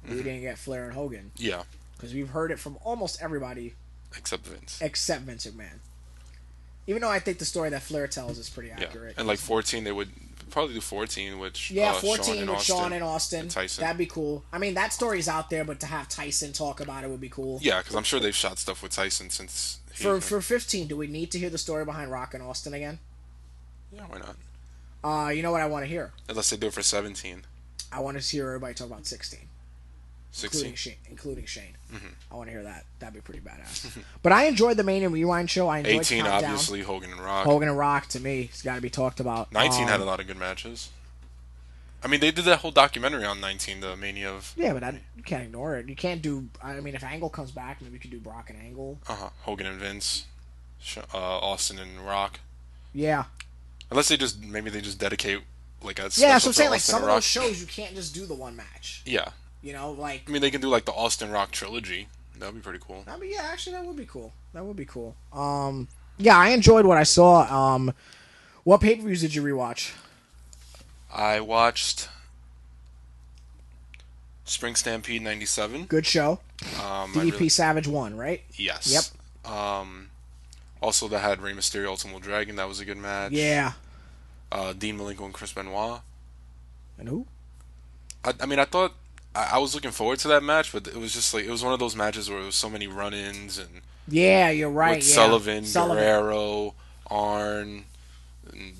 we didn't get Flair and Hogan, Yeah, because we've heard it from almost everybody except Vince. except Vince McMahon. Even though I think the story that Flair tells is pretty Yeah, accurate. and like 14, they would probably do 14, which 14 with Shawn and Austin. and Tyson. That'd be cool. I mean, that story's out there, but to have Tyson talk about it would be cool. Yeah, because I'm sure they've shot stuff with Tyson since. For 15, do we need to hear the story behind Rock and Austin again? Yeah, why not? You know what I want to hear? Unless they do it for 17, I want to hear everybody talk about 16. 16. Including Shane. Mm-hmm. I want to hear that. That'd be pretty badass. But I enjoyed the main and rewind show. I enjoyed 18, Countdown. obviously, Hogan and Rock. Hogan and Rock, to me, it's got to be talked about. 19 had a lot of good matches. I mean, they did that whole documentary on 19, the Mania of... Yeah, but you can't ignore it. You can't do... I mean, if Angle comes back, maybe we could do Brock and Angle. Hogan and Vince, Austin and Rock. Yeah. Unless maybe they just dedicate like a Yeah, special that's what I'm to saying. Like, Austin some and of Rock. those shows, you can't just do the one match. Yeah. Like... I mean, they can do like the Austin Rock trilogy. That'd be pretty cool. I mean, yeah, actually, that would be cool. Yeah, I enjoyed what I saw. What pay-per-views did you rewatch? I watched Spring Stampede 97. Good show. DDP I Savage won, right? Yes. Yep. Also, that had Rey Mysterio, Ultimo Dragon. That was a good match. Yeah. Dean Malenko and Chris Benoit. And who? I mean, I thought I was looking forward to that match, but it was just like it was one of those matches where it was so many run-ins and Yeah, you're right. with Yeah. Sullivan, Guerrero, Arn, and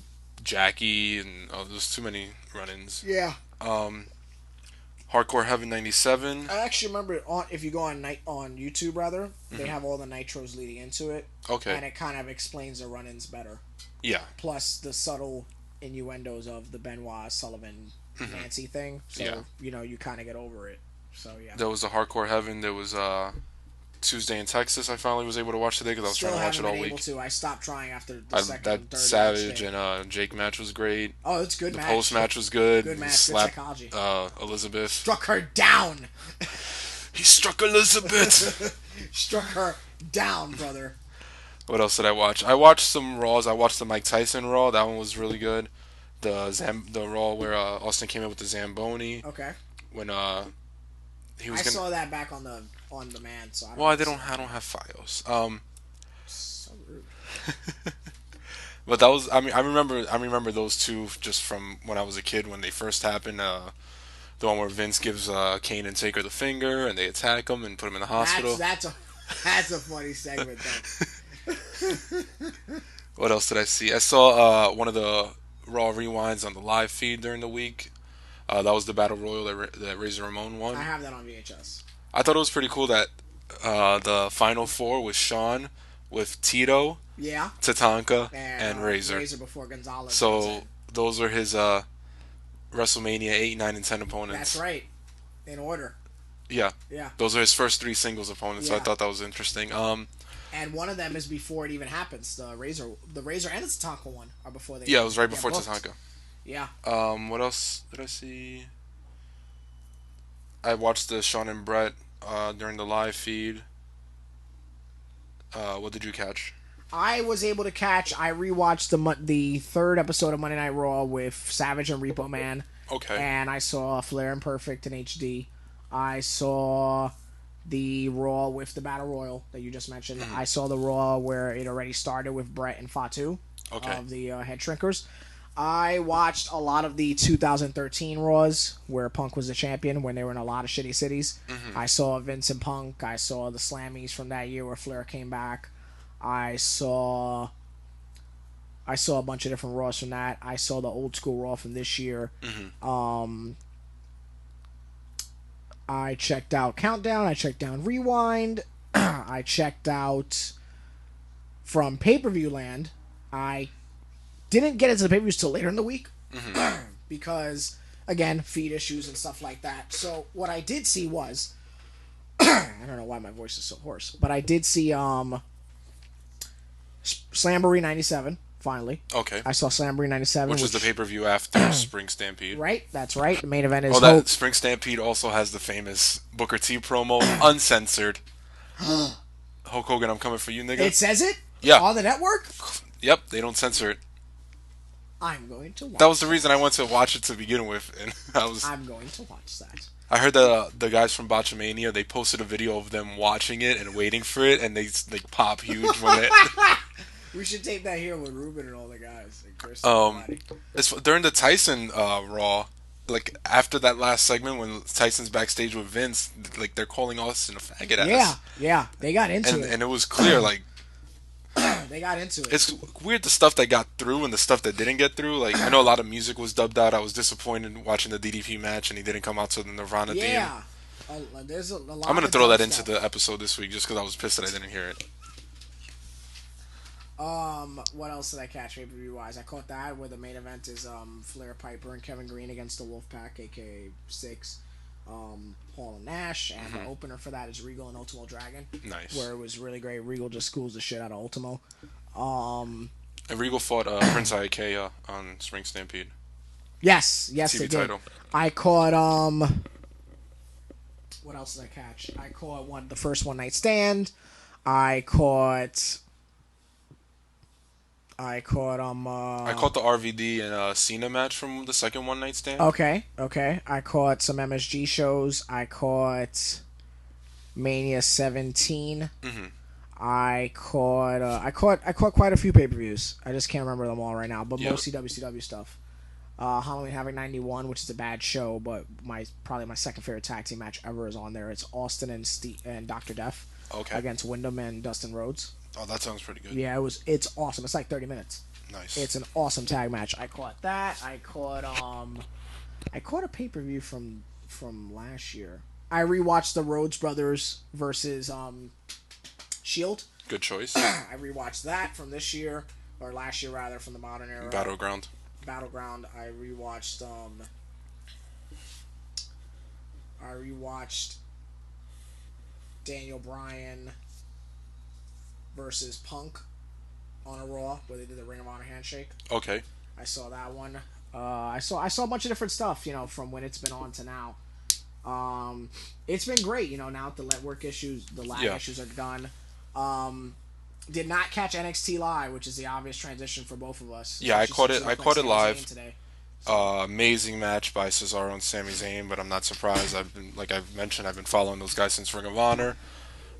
Jackie, and there's too many run-ins. Yeah. Hardcore Heaven 97. I actually remember if you go on YouTube rather, they have all the nitros leading into it. Okay. And it kind of explains the run-ins better. Yeah. Plus the subtle innuendos of the Benoit Sullivan Nancy thing. So Yeah. you kind of get over it. So yeah. There was the Hardcore Heaven. There was Tuesday in Texas. I finally was able to watch today because I was Still trying to watch it haven't all been week. able to. I stopped trying after the second and That third Savage match. and Jake match was great. Oh, it's a good The match. post match was good. Good match, good Slapped psychology. Elizabeth. Struck her down. He struck Elizabeth. Struck her down, brother. What else did I watch? I watched some Raws. I watched the Mike Tyson Raw. That one was really good. The Raw where Austin came in with the Zamboni. Okay. When he was I gonna. saw that back on the man. So I don't Well, I understand. don't have FiOS. So rude. But that was. I mean, I remember those two just from when I was a kid when they first happened. The one where Vince gives Kane and Taker the finger, and they attack him and put him in the hospital. That's a funny segment though. What else did I see? I saw one of the Raw rewinds on the live feed during the week. That was the Battle Royal that Razor Ramon won. I have that on VHS. I thought it was pretty cool that the Final Four was Shawn with Tito, Yeah. Tatanka, and Razor. Razor before Gonzalez. So those are his WrestleMania 8, 9, and 10 opponents. That's right. In order. Yeah. Yeah. Those are his first 3 singles opponents, so I Yeah. thought that was interesting. And one of them is before it even happens. The Razor and the Tatanka one are before they. Yeah, it was right get before booked. Tatanka. Yeah. What else did I see? I watched the Shawn and Brett during the live feed. What did you catch? I was able to catch. I rewatched the third episode of Monday Night Raw with Savage and Repo Man. Okay. And I saw Flair and Perfect in HD. I saw the Raw with the Battle Royal that you just mentioned. I saw the Raw where it already started with Brett and Fatu of the Head Shrinkers. I watched a lot of the 2013 Raws where Punk was the champion when they were in a lot of shitty cities. I saw Vince and Punk. I saw the Slammies from that year where Flair came back. I saw a bunch of different Raws from that. I saw the old school Raw from this year. I checked out Countdown. I checked out Rewind. I checked out from Pay-Per-View Land. I didn't get into the pay-per-views till later in the week because, again, feed issues and stuff like that. So what I did see was, I don't know why my voice is so hoarse, but I did see Slamboree 97, finally. Okay. I saw Slamboree 97. Which is the pay-per-view after Spring Stampede. Right, that's right. The main event is Oh, that Hope. Spring Stampede also has the famous Booker T promo, uncensored. Hulk Hogan, I'm coming for you, nigga. It says it? Yeah. On the network? Yep, they don't censor it. I'm going to watch That was the reason I went to watch it to begin with, and I'm going to watch that. I heard that the guys from Botchamania, they posted a video of them watching it and waiting for it, and they like pop huge when it. We should tape that here with Ruben and all the guys. And Chris and everybody. It's during the Tyson Raw, like after that last segment when Tyson's backstage with Vince, like they're calling Austin a faggot ass. Yeah, they got into it. And it was clear, like They got into it. it's weird the stuff that got through and the stuff that didn't get through. Like I know a lot of music was dubbed out. I was disappointed watching the DDP match and he didn't come out to the Nirvana theme. Yeah. There's a lot I'm gonna of throw that dumb into stuff. the episode this week just because I was pissed that I didn't hear it. What else did I catch pay-per-view wise? I caught that where the main event is Flair, Piper, and Kevin Green against the Wolfpack, aka Six, Hall and Nash, and the opener for that is Regal and Ultimo Dragon. Nice. Where it was really great. Regal just schools the shit out of Ultimo. And Regal fought Prince Ikea on Spring Stampede. Yes, they TV did. title. I caught what else did I catch? I caught the first One Night Stand. I caught I caught the RVD and Cena match from the second One Night Stand. Okay. I caught some MSG shows. I caught Mania 17. I caught quite a few pay-per-views. I just can't remember them all right now, but mostly WCW stuff. Halloween Havoc 91, which is a bad show, but probably my second favorite tag team match ever is on there. It's Austin and Dr. Death against Wyndham and Dustin Rhodes. Oh, that sounds pretty good. Yeah, it's awesome. It's like 30 minutes. Nice. It's an awesome tag match. I caught that. I caught a pay-per-view from last year. I rewatched the Rhodes Brothers versus Shield. Good choice. I rewatched that from this year or last year rather, from the modern era. Battleground. I rewatched Daniel Bryan versus Punk on a Raw where they did the Ring of Honor handshake. Okay. I saw that one. I saw a bunch of different stuff, from when it's been on to now. It's been great, now that the network issues, the lag issues are done. Did not catch NXT Live, which is the obvious transition for both of us. Yeah, I caught it live. Today. Amazing match by Cesaro and Sami Zayn, but I'm not surprised. Like I've mentioned, I've been following those guys since Ring of Honor.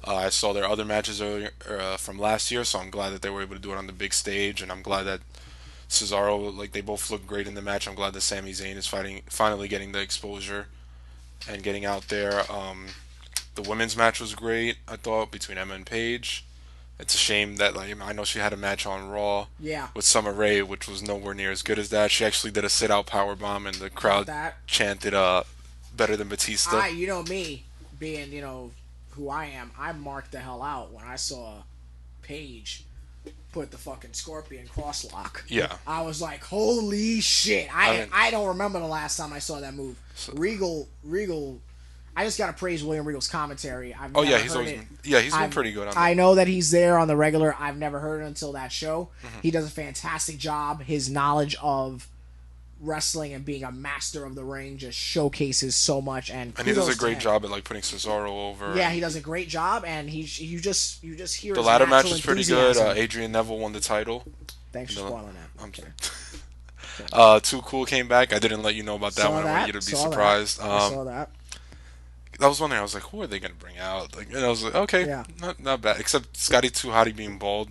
I saw their other matches earlier from last year, so I'm glad that they were able to do it on the big stage, and I'm glad that Cesaro, like they both look great in the match. I'm glad that Sami Zayn is finally getting the exposure and getting out there. The women's match was great, I thought, between Emma and Paige. It's a shame that like I know she had a match on Raw Yeah. with Summer Rae, which was nowhere near as good as that. She actually did a sit-out power bomb, and the crowd That chanted better than Batista. you know me, being who I am, I marked the hell out when I saw Paige put the fucking Scorpion crosslock. Yeah. I was like, holy shit! I don't remember the last time I saw that move. Regal. I just gotta praise William Regal's commentary. Oh yeah, he's been pretty good on that. I know that he's there on the regular. I've never heard it until that show. Mm-hmm. He does a fantastic job. His knowledge of wrestling and being a master of the ring just showcases so much. And And he does kudos a to great him. job at like putting Cesaro over. Yeah, he does a great job, and you just hear The his ladder match natural is pretty good. enthusiasm. Adrian Neville won the title. Thanks for No, spoiling that. I'm sorry. Too Cool came back. I didn't let you know about that Saw one. I that. want you to be Saw that. surprised. I saw that. I was wondering. I was like, who are they gonna bring out? Like, and I was like, okay, Yeah. not bad. Except Scotty Too Hottie being bald.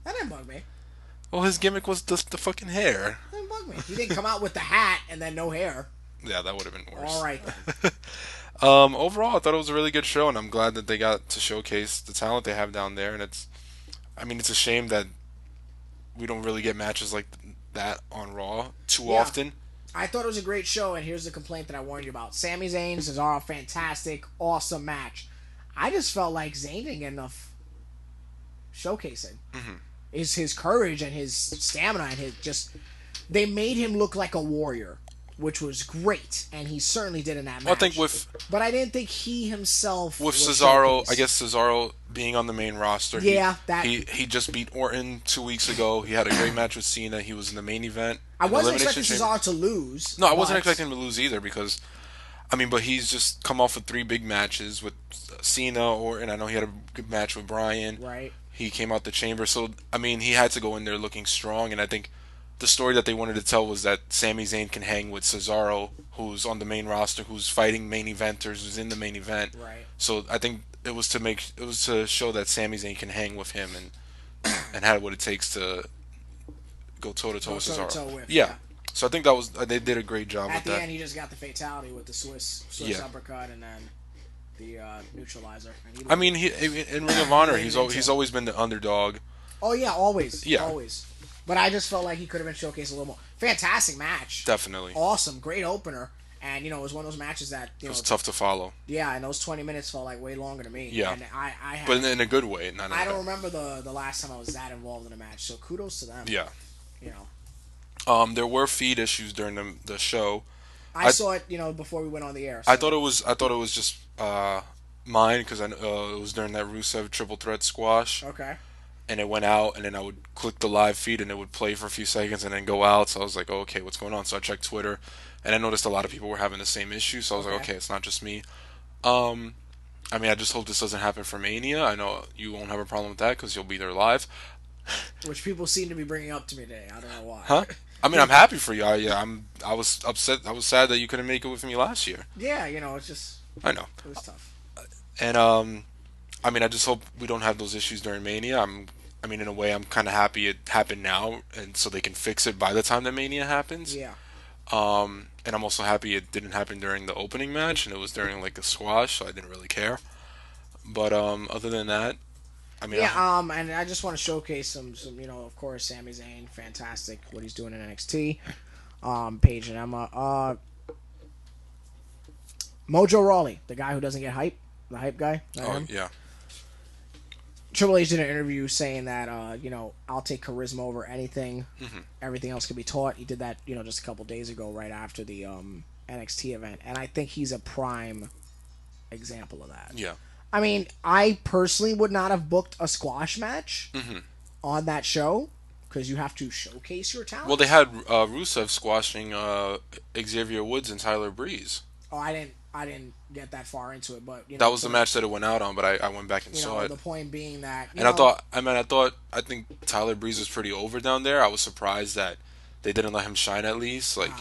That didn't bug me. Well, his gimmick was just the fucking hair. That didn't bug me. He didn't come out with the hat and then no hair. Yeah, that would have been worse. All right. Overall, I thought it was a really good show, and I'm glad that they got to showcase the talent they have down there. And it's a shame that we don't really get matches like that on Raw too Yeah. often. I thought it was a great show, and here's the complaint that I warned you about. Sami Zayn, Cesaro, fantastic, awesome match. I just felt like Zayn didn't get enough showcasing. Mm-hmm. His courage and his stamina and his just... They made him look like a warrior, which was great, and he certainly did in that match. Well, I think with But I didn't think he himself was Cesaro, showcased. I guess Cesaro being on the main roster. Yeah, that- he just beat Orton 2 weeks ago. He had a great match with Cena. He was in the main event. I in the wasn't Elimination expecting Chamber. Cesaro to lose. No, I wasn't but- expecting him to lose either because, but he's just come off with 3 big matches with Cena, Orton. I know he had a good match with Bryan. Right. He came out the chamber, so he had to go in there looking strong, and I think the story that they wanted to tell was that Sami Zayn can hang with Cesaro, who's on the main roster, who's fighting main eventers, who's in the main event. Right. So I think it was to show that Sami Zayn can hang with him and had what it takes to go toe to toe with toe-to-toe Cesaro. with, Yeah. yeah. So I think that was they did a great job At with the that. end, he just got the fatality with the Swiss Yeah. uppercut and then the neutralizer. And He in Ring of Honor, he's Into- always been the underdog. Oh yeah, always. Yeah. Always. But I just felt like he could have been showcased a little more. Fantastic match. Definitely. Awesome, great opener. And it was one of those matches that It was tough to follow, yeah, and those 20 minutes felt like way longer to me. Yeah. And I had, but in a good way. Not in a I bad- don't remember the last time I was that involved in a match. So kudos to them. Yeah. You know. There were feed issues during the show. I saw it, before we went on the air. I so- thought it was just mine because it was during that Rusev triple threat squash, Okay. and it went out, and then I would click the live feed, and it would play for a few seconds, and then go out. So I was like, oh, okay, what's going on? So I checked Twitter, and I noticed a lot of people were having the same issue. So I was like, Okay. okay, it's not just me. I just hope this doesn't happen for Mania. I know you won't have a problem with that because you'll be there live. Which people seem to be bringing up to me today. I don't know why. Huh? I'm happy for you. I was upset. I was sad that you couldn't make it with me last year. Yeah, it's just I know. it was tough. And I just hope we don't have those issues during Mania. In a way, I'm kind of happy it happened now, and so they can fix it by the time that Mania happens. Yeah. And I'm also happy it didn't happen during the opening match, and it was during like a squash, so I didn't really care. But other than that, Yeah, and I just want to showcase some, of course, Sami Zayn, fantastic what he's doing in NXT. Paige and Emma. Mojo Rawley, the guy who doesn't get hype, the hype guy. Him? yeah, Triple H did an interview saying that, I'll take charisma over anything. Mm-hmm. Everything else can be taught. He did that, just a couple days ago, right after the NXT event, and I think he's a prime example of that. yeah. I personally would not have booked a squash match Mm-hmm. on that show because you have to showcase your talent. Well, they had Rusev squashing Xavier Woods and Tyler Breeze. Oh, I didn't get that far into it, but That was the match that it went out on, but I went back and saw it. The point being that, And I think Tyler Breeze was pretty over down there. I was surprised that they didn't let him shine at least. Like,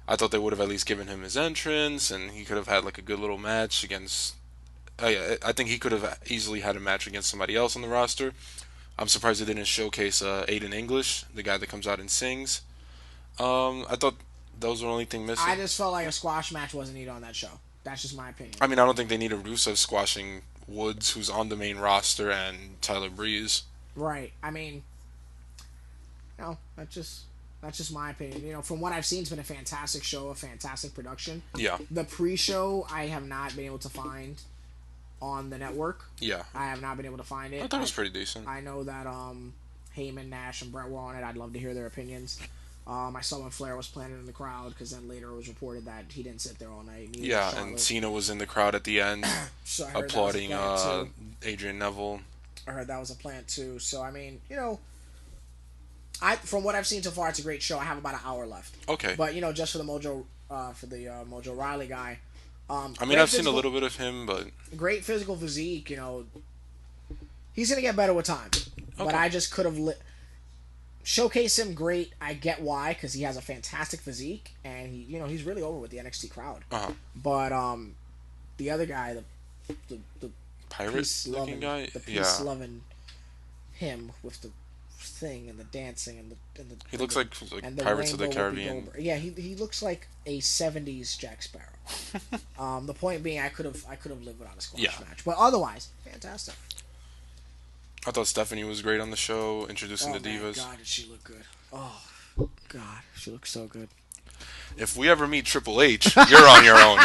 I thought they would have at least given him his entrance, and he could have had like a good little match against. Yeah, I think he could have easily had a match against somebody else on the roster. I'm surprised they didn't showcase Aiden English, the guy that comes out and sings. I thought those were the only thing missing. I just felt like a squash match wasn't needed on that show. That's just my opinion. I mean, I don't think they needed Rusev squashing Woods, who's on the main roster, and Tyler Breeze. Right. I mean, that's just my opinion. You know, from what I've seen, it's been a fantastic show, a fantastic production. Yeah. The pre-show, I have not been able to find on the network. Yeah. I have not been able to find it. I thought it was pretty decent. I know that Heyman, Nash, and Brett were on it. I'd love to hear their opinions. I saw when Flair was planted in the crowd, because then later it was reported that he didn't sit there all night. Yeah, and Cena was in the crowd at the end, so applauding Adrian Neville. I heard that was a plant too. So I mean, you know, from what I've seen so far, it's a great show. I have about an hour left. Okay. But you know, just for the Mojo Riley guy. I mean, I've seen a little bit of him, but great physical physique. You know, he's gonna get better with time. Okay. But I just could have showcase him. Great, I get why, because he has a fantastic physique, and he's really over with the NXT crowd. But the other guy, the pirate looking guy, the peace loving him with the thing and the dancing and the he looks like Pirates of the Caribbean. Yeah, he looks like a '70s Jack Sparrow. The point being, I could have lived without a squash match, but otherwise, fantastic. I thought Stephanie was great on the show, introducing the Divas. God, did she look good? Oh, God, she looks so good. If we ever meet Triple H, you're on your own.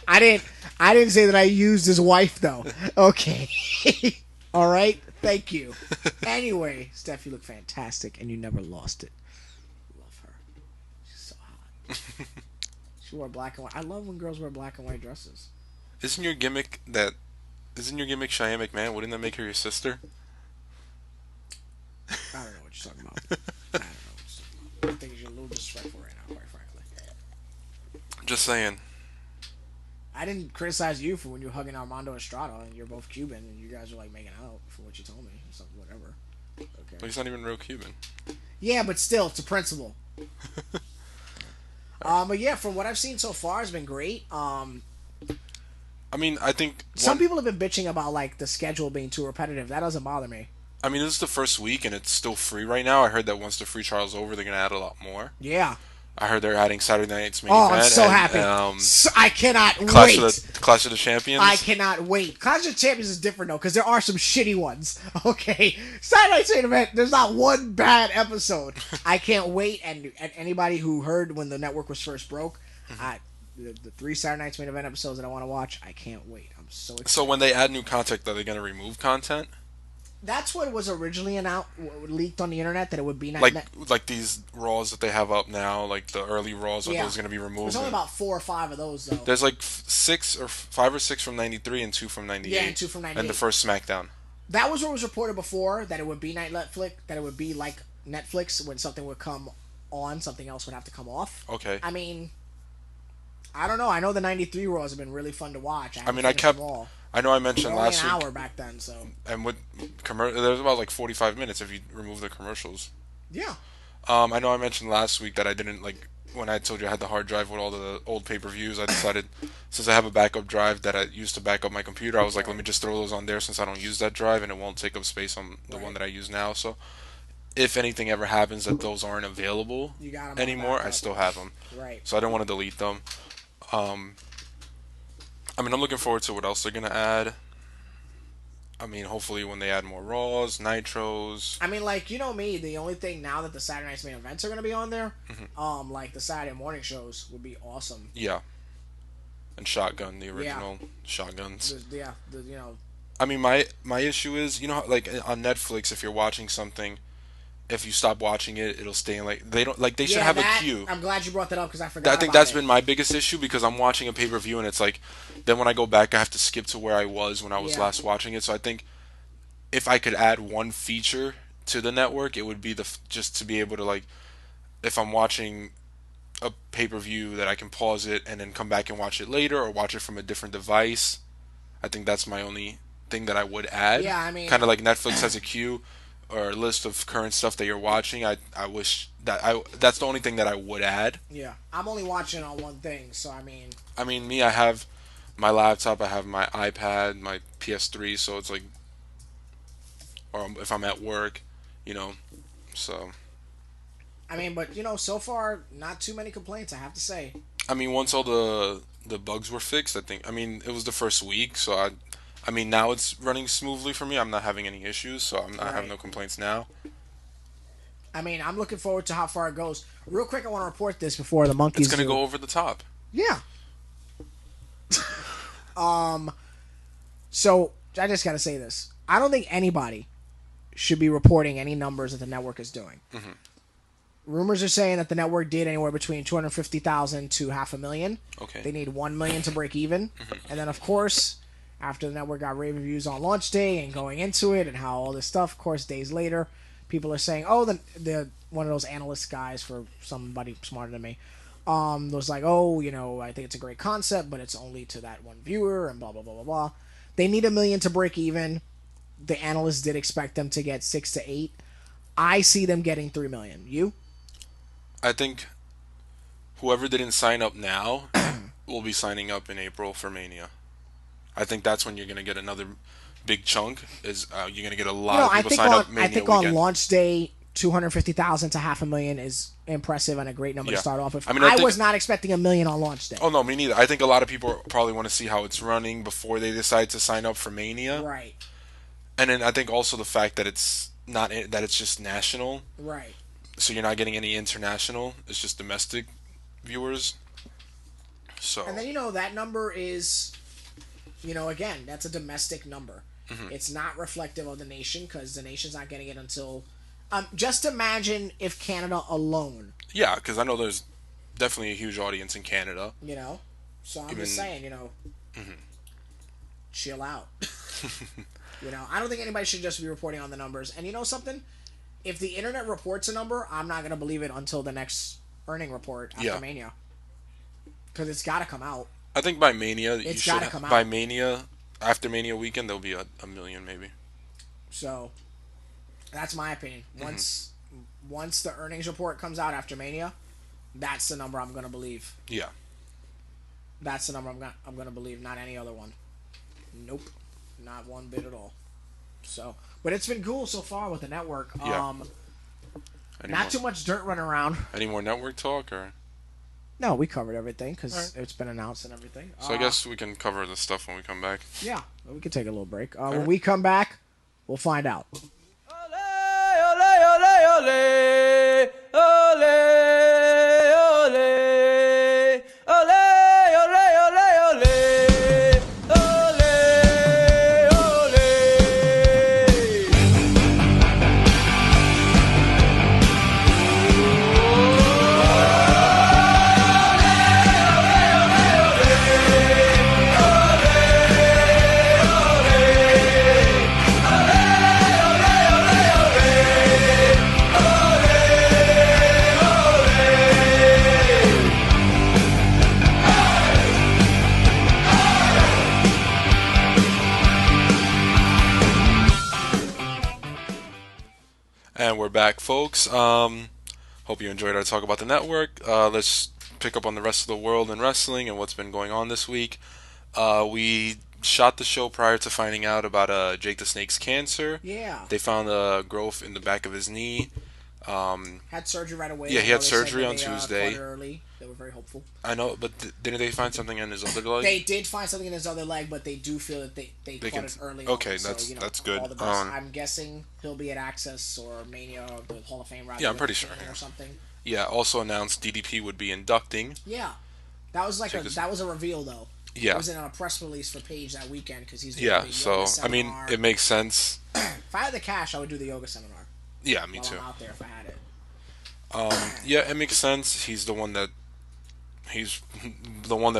I didn't say that I used his wife, though. Okay. All right? Thank you. Anyway, Steph, you look fantastic, and you never lost it. Love her. She's so hot. She wore black and white. I love when girls wear black and white dresses. Isn't your gimmick Cheyenne McMahon? Wouldn't that make her your sister? I don't know what you're talking about. I think you're a little disrespectful right now, quite frankly. Just saying. I didn't criticize you for when you were hugging Armando Estrada, and you're both Cuban, and you guys were like making out for what you told me, or something, whatever. Okay. But he's not even real Cuban. Yeah, but still, it's a principle. But yeah, from what I've seen so far, it's been great. I mean, I think some people have been bitching about like the schedule being too repetitive. That doesn't bother me. I mean, this is the first week, and it's still free right now. I heard that once the free trial's over, they're gonna add a lot more. Yeah. I heard they're adding Saturday Night's main event. I'm so happy. I cannot Clash wait. Clash of the Champions. I cannot wait. Clash of the Champions is different though, because there are some shitty ones. Okay, Saturday Night's main event. There's not one bad episode. I can't wait. And anybody who heard when the network was first broke, the 3 Saturday Night's main event episodes that I want to watch, I can't wait. I'm so excited. So when they add new content, are they going to remove content? That's what was originally leaked on the internet, that it would be like these Raws that they have up now, like the early Raws, are those going to be removed? There's only about 4 or 5 of those though. There's like 5 or 6 from '93 and 2 from '98. Yeah, and 2 from '98. And the first SmackDown. That was what was reported before, that it would be Netflix, that it would be like Netflix, when something would come on, something else would have to come off. Okay. I mean, I don't know. I know the '93 Raws have been really fun to watch. I know I mentioned last week. Only an hour back then, so. And with there's about like 45 minutes if you remove the commercials. Yeah. I know I mentioned last week that I didn't like when I told you I had the hard drive with all the old pay-per-views. I decided, since I have a backup drive that I used to back up my computer, I was like, let me just throw those on there since I don't use that drive and it won't take up space on the one that I use now. So, if anything ever happens that those aren't available anymore, I still have them. Right. So I don't want to delete them. I mean, I'm looking forward to what else they're going to add. I mean, hopefully when they add more Raws, Nitros. I mean, like, you know me, the only thing now that the Saturday Night's main events are going to be on there, like the Saturday morning shows would be awesome. Yeah. And Shotgun, the original Shotguns. You know. I mean, my issue is, you know, like on Netflix, if you're watching something, if you stop watching it, it'll stay in they should have a queue. I'm glad you brought that up because I forgot. I think that's been my biggest issue, because I'm watching a pay-per-view and it's like, then when I go back, I have to skip to where I was when I was last watching it. So I think if I could add one feature to the network, it would be just to be able to, like, if I'm watching a pay-per-view, that I can pause it and then come back and watch it later, or watch it from a different device. I think that's my only thing that I would add. Yeah, I mean, kind of like Netflix has a queue. or list of current stuff that you're watching, I wish that that's the only thing that I would add. Yeah, I'm only watching on one thing, so I mean, me, I have my laptop, I have my iPad, my PS3, so it's like, or if I'm at work, you know, so. But so far, not too many complaints, I have to say. I mean, once all the bugs were fixed, I think. I mean, it was the first week, so I mean, now it's running smoothly for me. I'm not having any issues, so I have no complaints now. I'm looking forward to how far it goes. Real quick, I want to report this before the monkeys. It's gonna go over the top. Yeah. So I just gotta say this. I don't think anybody should be reporting any numbers that the network is doing. Mm-hmm. Rumors are saying that the network did anywhere between 250,000 to 500,000. Okay. They need 1 million to break even. Mm-hmm. And then, of course, after the network got rave reviews on launch day and going into it and how all this stuff, of course, days later, people are saying, oh, the one of those analyst guys, for somebody smarter than me, was like, oh, I think it's a great concept, but it's only to that one viewer and blah, blah, blah, blah, blah. They need 1 million to break even. The analysts did expect them to get 6 to 8. I see them getting 3 million. You? I think whoever didn't sign up now will be signing up in April for Mania. I think that's when you're going to get another big chunk. You're going to get a lot of people sign up Mania I think weekend. On launch day, 250,000 to 500,000 is impressive and a great number to start off with. I was not expecting 1 million on launch day. Oh, no, me neither. I think a lot of people probably want to see how it's running before they decide to sign up for Mania. Right. And then I think also the fact that it's just national. Right. So you're not getting any international. It's just domestic viewers. So. And then that number is, again, that's a domestic number. Mm-hmm. It's not reflective of the nation because the nation's not getting it until. Just imagine if Canada alone. Yeah, because I know there's definitely a huge audience in Canada. So I'm just saying, Mm-hmm. chill out. I don't think anybody should just be reporting on the numbers. And you know something? If the internet reports a number, I'm not going to believe it until the next earning report after Mania. Because it's got to come out. I think by Mania, it's got to come out. By Mania, after Mania weekend, there'll be 1 million maybe. So, that's my opinion. Once the earnings report comes out after Mania, that's the number I'm going to believe. Yeah. That's the number I'm going to believe, not any other one. Nope. Not one bit at all. So, but it's been cool so far with the network. Yeah. Not too much dirt running around. Any more network talk or? No, we covered everything because it's been announced and everything. So I guess we can cover the stuff when we come back. Yeah, we can take a little break. When we come back, we'll find out. And we're back, folks. Hope you enjoyed our talk about the network. Let's pick up on the rest of the world in wrestling and what's been going on this week. We shot the show prior to finding out about Jake the Snake's cancer. Yeah. They found a growth in the back of his knee. Had surgery right away. Yeah, he had surgery on Tuesday. Early. They were very hopeful. I know, but didn't they find something in his other leg? They did find something in his other leg, but they do feel that they caught it early. Okay, on, that's good. All the best. I'm guessing he'll be at Access or Mania or the Hall of Fame. Rather, yeah, I'm pretty sure. Or something. Yeah. Also announced DDP would be inducting. Yeah, that was that was a reveal though. Yeah. It was in a press release for Paige that weekend because he's doing the yoga seminar. I mean, it makes sense. If I had the cash, I would do the yoga seminar. Yeah, me too. I'm out there if I had it. Yeah, it makes sense. He's the one that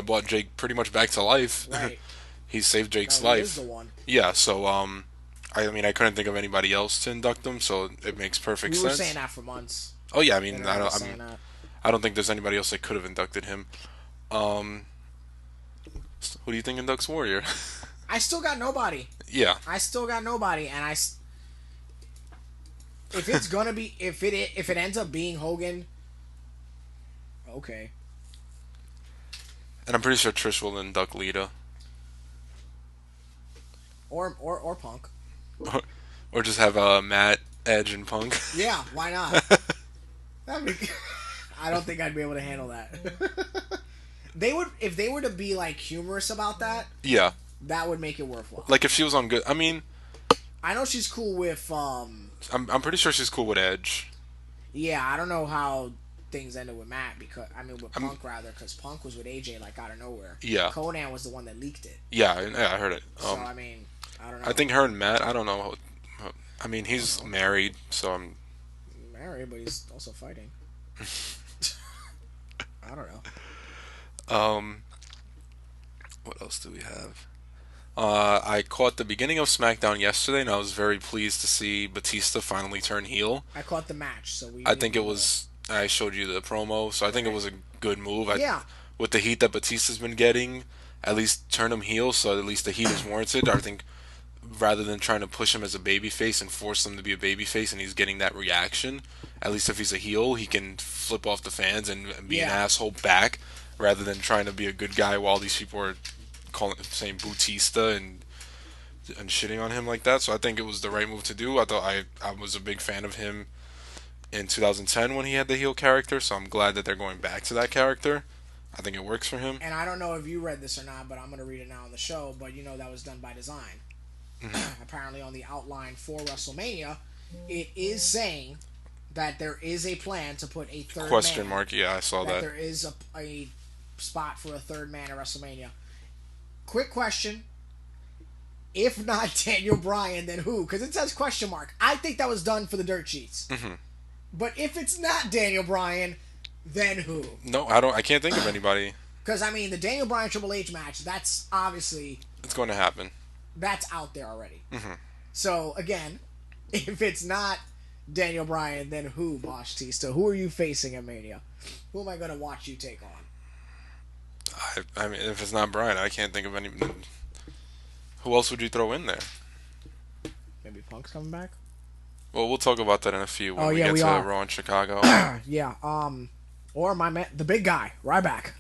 brought Jake pretty much back to life. Right. He saved Jake's life. He is the one. Yeah, so I mean, I couldn't think of anybody else to induct him, so it makes perfect sense. We were saying that for months. Oh yeah, I mean, I don't think there's anybody else that could have inducted him. Who do you think inducts Warrior? I still got nobody. Yeah. I still got nobody, and if it's gonna be, if it ends up being Hogan, okay. And I'm pretty sure Trish will induct Lita. Or Punk. Or just have Matt, Edge, and Punk. Yeah, why not? I don't think I'd be able to handle that. They would, if they were to be like humorous about that. Yeah. That would make it worthwhile. Like if she was on good, I mean. I know she's cool with. I'm pretty sure she's cool with Edge. Yeah, I don't know how things ended with Matt with Punk rather, because Punk was with AJ like out of nowhere. Yeah. Conan was the one that leaked it. Yeah, I heard it. So I mean, I don't know. I think her and Matt. I don't know. I mean, he's married, so I'm married, but he's also fighting. I don't know. What else do we have? I caught the beginning of SmackDown yesterday, and I was very pleased to see Batista finally turn heel. I caught the match, so I think it was. I showed you the promo, so I think it was a good move. With the heat that Batista's been getting, at least turn him heel, so at least the heat is warranted. I think rather than trying to push him as a babyface and force him to be a babyface, and he's getting that reaction. At least if he's a heel, he can flip off the fans and be an asshole back, rather than trying to be a good guy while these people are saying Bautista and shitting on him like that. So I think it was the right move to do. I was a big fan of him in 2010 when he had the heel character, so I'm glad that they're going back to that character. I think it works for him. And I don't know if you read this or not, but I'm going to read it now on the show, but you know that was done by design. Mm-hmm. Apparently on the outline for WrestleMania, it is saying that there is a plan to put a third question man, mark. Yeah, I saw that. There is a spot for a third man at WrestleMania. Quick question. If not Daniel Bryan, then who? Because it says question mark. I think that was done for the dirt sheets. Mm-hmm. But if it's not Daniel Bryan, then who? No, I can't think of anybody. Because, I mean, the Daniel Bryan Triple H match, that's obviously... It's going to happen. That's out there already. Mm-hmm. So, again, if it's not Daniel Bryan, then who, Bosh Tista? Who are you facing at Mania? Who am I going to watch you take on? I mean, if it's not Bryan, I can't think of any... Who else would you throw in there? Maybe Punk's coming back? Well, we'll talk about that in a few when we get to Raw in Chicago. Yeah, or my man, the big guy, Ryback.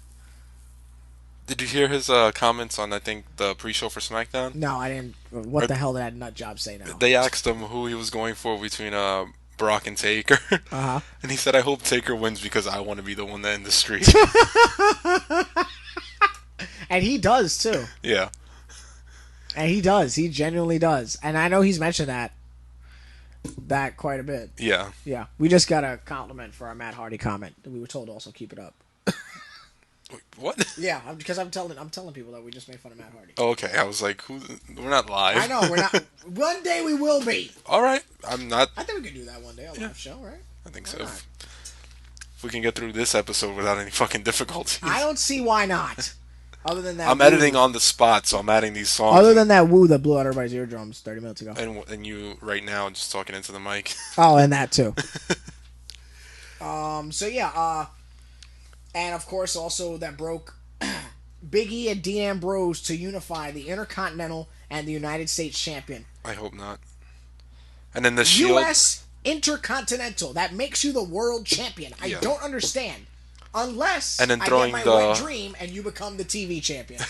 Did you hear his comments on, I think, the pre-show for SmackDown? No, I didn't. What the hell did that nut job say now? They asked him who he was going for between Brock and Taker. Uh-huh. And he said, I hope Taker wins because I want to be the one that in the street. And he does, too. Yeah. And he does. He genuinely does. And I know he's mentioned that quite a bit. Yeah. Yeah. We just got a compliment for our Matt Hardy comment. We were told to also keep it up. Wait, what? Yeah, because I'm telling people that we just made fun of Matt Hardy. Oh, okay. I was like, we're not live. I know, we're not. One day we will be. All right. I'm not. I think we can do that one day, a live show, right? I think so. If we can get through this episode without any fucking difficulties. I don't see why not. Other than that, I'm editing on the spot, so I'm adding these songs. Other than that woo that blew out everybody's eardrums 30 minutes ago. And you right now just talking into the mic. Oh, and that too. So yeah, and of course also that broke Big E and Dean Ambrose to unify the Intercontinental and the United States Champion. I hope not. And then the Shield. U.S. Intercontinental. That makes you the world champion. I don't understand. Unless and then I throwing get my wet dream and you become the TV champion.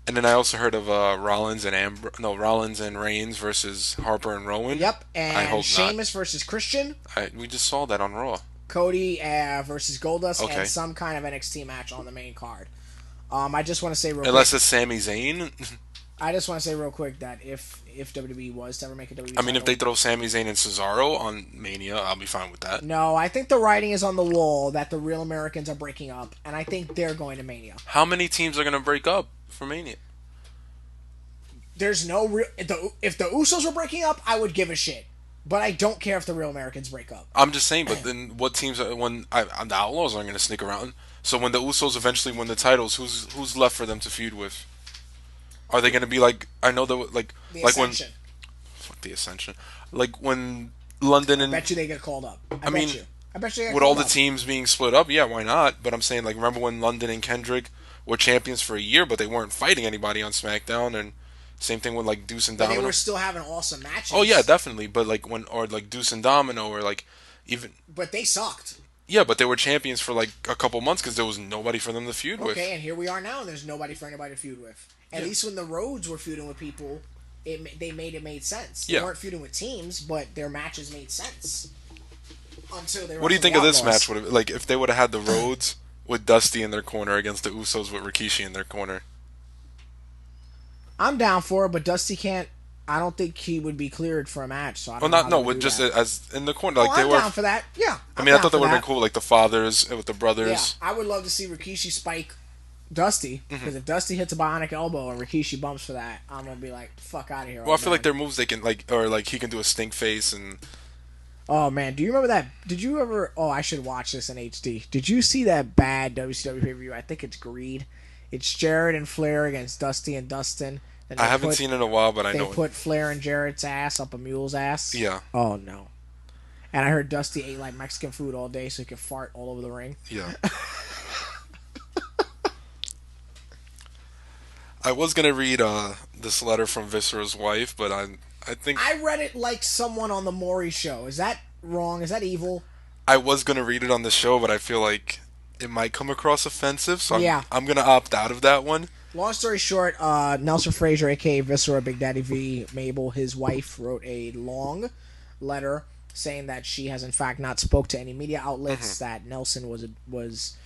And then I also heard of Rollins and Reigns versus Harper and Rowan. Yep, and I hope Sheamus versus Christian. We just saw that on Raw. Cody versus Goldust and some kind of NXT match on the main card. I just want to say real quick. Unless it's Sami Zayn. I just want to say real quick that if WWE was to ever make a WWE title, if they throw Sami Zayn and Cesaro on Mania, I'll be fine with that. No, I think the writing is on the wall that the Real Americans are breaking up, and I think they're going to Mania. How many teams are going to break up for Mania? There's no real... If the Usos were breaking up, I would give a shit. But I don't care if the Real Americans break up. I'm just saying, but then what teams... The Outlaws aren't going to sneak around. So when the Usos eventually win the titles, who's left for them to feud with? Are they going to be like... I know that... The Ascension. Fuck the Ascension. Like when London and... I bet you they get called up. I bet you they get with all the teams being split up, yeah, why not? But I'm saying, remember when London and Kendrick were champions for a year, but they weren't fighting anybody on SmackDown, and Same thing with like Deuce and But Domino. they were still having awesome matches. Oh yeah, definitely. But like or like Deuce and Domino, or like even But they sucked. yeah, but they were champions for like a couple months because there was nobody for them to feud with. Okay, and here we are now, and there's nobody for anybody to feud with. At least when the Rhodes were feuding with people, they made sense. They Yeah. weren't feuding with teams, but their matches made sense. Until they. What do you wrestled think the of this Outlaws. match? Would have like if they would have had the Rhodes with Dusty in their corner against the Usos with Rikishi in their corner? I'm down for it, but Dusty can't. I don't think he would be cleared for a match. So I Well, don't know not how no, they with do just that. as in the corner, like Oh, they I'm were. down for that. Yeah. I mean, I thought that would have been cool, like the fathers with the Yeah, brothers. I would love to see Rikishi spike Dusty, Mm-hmm. because if Dusty hits a bionic elbow and Rikishi bumps for that, I'm gonna be like, fuck out of here. Well, I feel like their moves they can like, or like he can do a stink face and Oh man, do you remember that? Did you ever? Oh, I should watch this in HD. Did you see that bad WCW pay-per-view? I think it's Greed. It's Jarrett and Flair against Dusty and Dustin. And I haven't seen it in a while, but I They know. put Flair and Jarrett's ass up a mule's ass. Yeah. Oh no. And I heard Dusty ate like Mexican food all day so he could fart all over the ring. Yeah. I was gonna read this letter from Viscera's wife, but I think I read it like someone on the Maury show. Is that wrong? Is that evil? I was gonna read it on the show, but I feel like it might come across offensive, so Yeah. I'm gonna opt out of that one. Long story short, Nelson Frazier, aka Viscera, Big Daddy V, Mabel, his wife, wrote a long letter saying that she has in fact not spoke to any media outlets, that Nelson was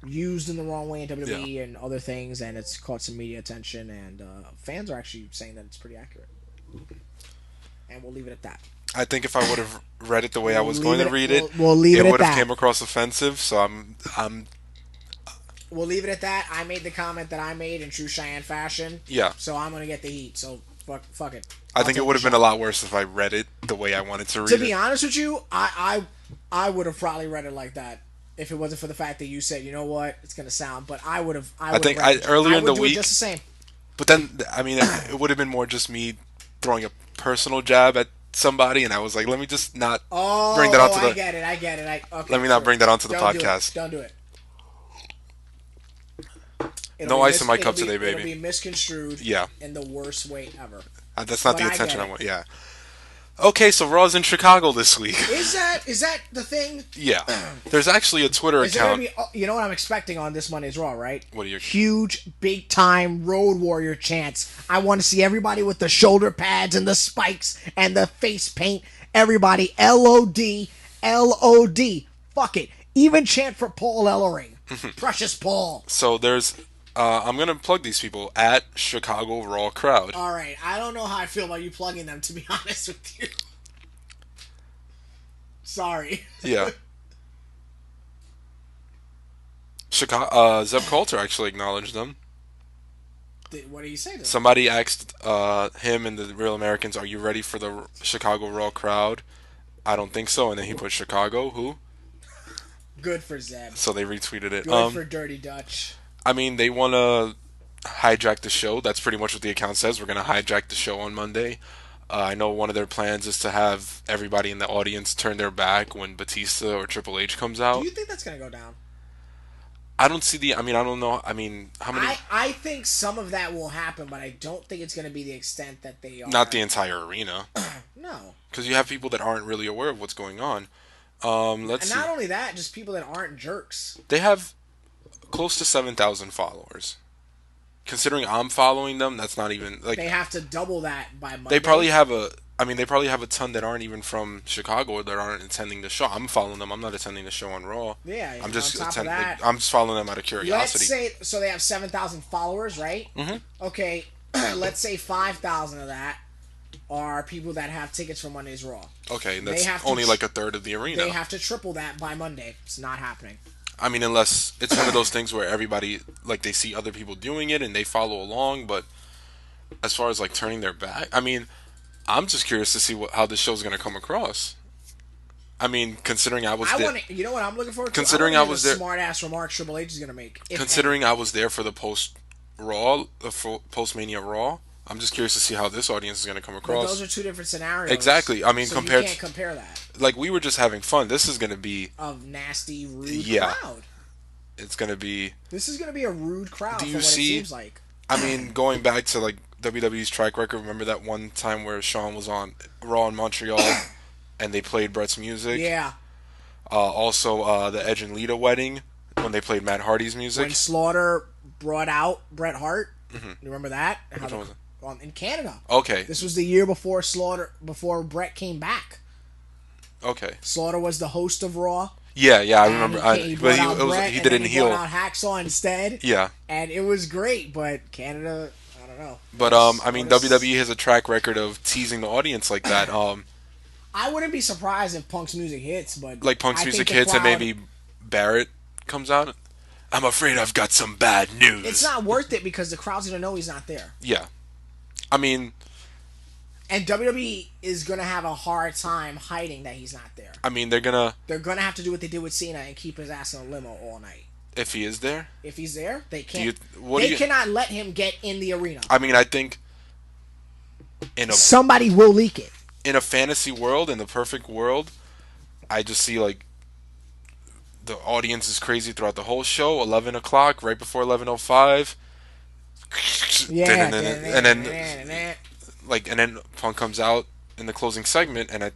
used in the wrong way in WWE and other things, and it's caught some media attention, and fans are actually saying that it's pretty accurate. And we'll leave it at that. I think if I would have read it the way I was going to read it, We'll leave it at would have that. came across offensive. So I'm We'll leave it at that. I made the comment that I made in true Cheyenne fashion. Yeah. So I'm gonna get the heat. So fuck it. I think it would have been a lot worse if I read it the way I wanted to read To it. be honest with you, I would have probably read it like that if it wasn't for the fact that you said, you know what, it's gonna sound. But I would have. I think read it. earlier in would the do it week- just the same. But then, I mean, it would have been more just me throwing a personal jab at somebody, and I was like, let me just not Oh, bring that onto I the. get it. Okay, Let me not sure. bring that onto the Don't do it. podcast. Don't do it. No ice in my cup today, It'll baby. be misconstrued. Yeah. In the worst way ever. That's not But the I attention get I it. want. Yeah. Okay, so Raw's in Chicago this week. Is that the thing? Yeah. There's actually a Twitter Is there gonna account. be? Oh, you know what I'm expecting on this Monday's Raw, right? What are you- Huge, big time Road Warrior chants. I want to see everybody with the shoulder pads and the spikes and the face paint. Everybody, LOD, LOD. Fuck it. Even chant for Paul Ellering. Precious Paul. So there's. I'm gonna plug these people at Chicago Raw Crowd. All right, I don't know how I feel about you plugging them, to be honest with you. Sorry. Yeah. Chicago. Zeb Coulter actually acknowledged them. What do you say to them? Somebody asked him and the Real Americans, "Are you ready for the Chicago Raw Crowd?" I don't think so, and then he put Chicago. Who? Good for Zeb. So they retweeted it. Good for Dirty Dutch. I mean, they want to hijack the show. That's pretty much what the account says. We're going to hijack the show on Monday. I know one of their plans is to have everybody in the audience turn their back when Batista or Triple H comes out. Do you think that's going to go down? I don't see the... I mean, I don't know. I mean, how many... I think some of that will happen, but I don't think it's going to be the extent that they are. Not the entire arena. No. Because you have people that aren't really aware of what's going on. Let's And see. not only that, just people that aren't jerks. They have close to 7,000 followers. Considering I'm following them, that's not even... like. They have to double that by Monday. They probably have a... I mean, they probably have a ton that aren't even from Chicago or that aren't attending the show. I'm following them. I'm not attending the show on Raw. Yeah, I'm just on top of attending. that- I'm just following them out of Let's curiosity. say, so they have 7,000 followers, right? Mm-hmm. Okay, let's say 5,000 of that are people that have tickets for Monday's Raw. Okay, They that's have to only tr- like a third of the arena. They have to triple that by Monday. It's not happening. I mean, unless it's one of those things where everybody, like, they see other people doing it and they follow along, but as far as, like, turning their back, I mean, I'm just curious to see how this show's going to come across. I mean, considering I was there... You know what I'm looking forward to? Considering I was was there- smart-ass remarks Triple H is going to make. if Considering I was there for the post-Raw, post-Mania Raw, I'm just curious to see how this audience is going to come But across. those are two different scenarios. Exactly. I mean, so compared you can't to- compare that. Like, we were just having fun. This is going to be... Of nasty, rude Yeah. crowd. It's going to be... This is going to be a rude crowd Do from you what see- it seems like. I mean, going back to, like, WWE's track record. Remember that one time where Shawn was on Raw in Montreal and they played Bret's music? Yeah. Also, the Edge and Lita wedding when they played Matt Hardy's music. When Slaughter brought out Bret Hart. You remember that? Which one was it? In Canada. Okay. This was the year before Bret came back. Okay. Slaughter was the host of Raw. Yeah, I remember. He But Bret, he did it in heel. Brought out Hacksaw instead. Yeah. And it was great, but Canada, I don't know. But I mean, WWE has a track record of teasing the audience like that. I wouldn't be surprised if Punk's music hits, but Like Punk's I music think the hits and crowd- maybe Barrett comes out. I'm afraid I've got some bad news. It's not worth it because the crowd's gonna know he's not there, Yeah. I mean, and WWE is gonna have a hard time hiding that he's not there. they're gonna, They're gonna have to do what they did with Cena and keep his ass in a limo all night. if he is there. If he's there, they can't. what They do you- cannot let him get in the arena. I mean, I think Somebody will leak it. in a fantasy world, in the perfect world, I just see like the audience is crazy throughout the whole show. 11 o'clock, right before 11:05. Yeah, and then Punk comes out in the closing segment, and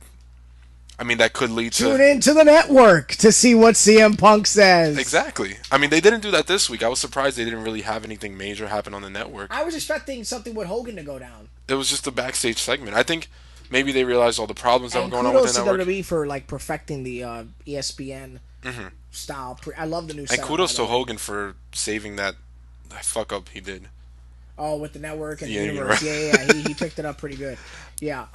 I mean that could lead Tune to into the network to see what CM Punk says. exactly. I mean they didn't do that this week. I was surprised they didn't really have anything major happen on the network. I was expecting something with Hogan to go down. It was just a backstage segment. I think maybe they realized all the problems that And were going on with kudos the to network. WWE for like perfecting the ESPN style. I love the new. And setup, kudos by to the way. Hogan for saving that fuck up he did. Oh, with the network and Yeah, the you're universe. right. Yeah. He picked it up pretty good. Yeah.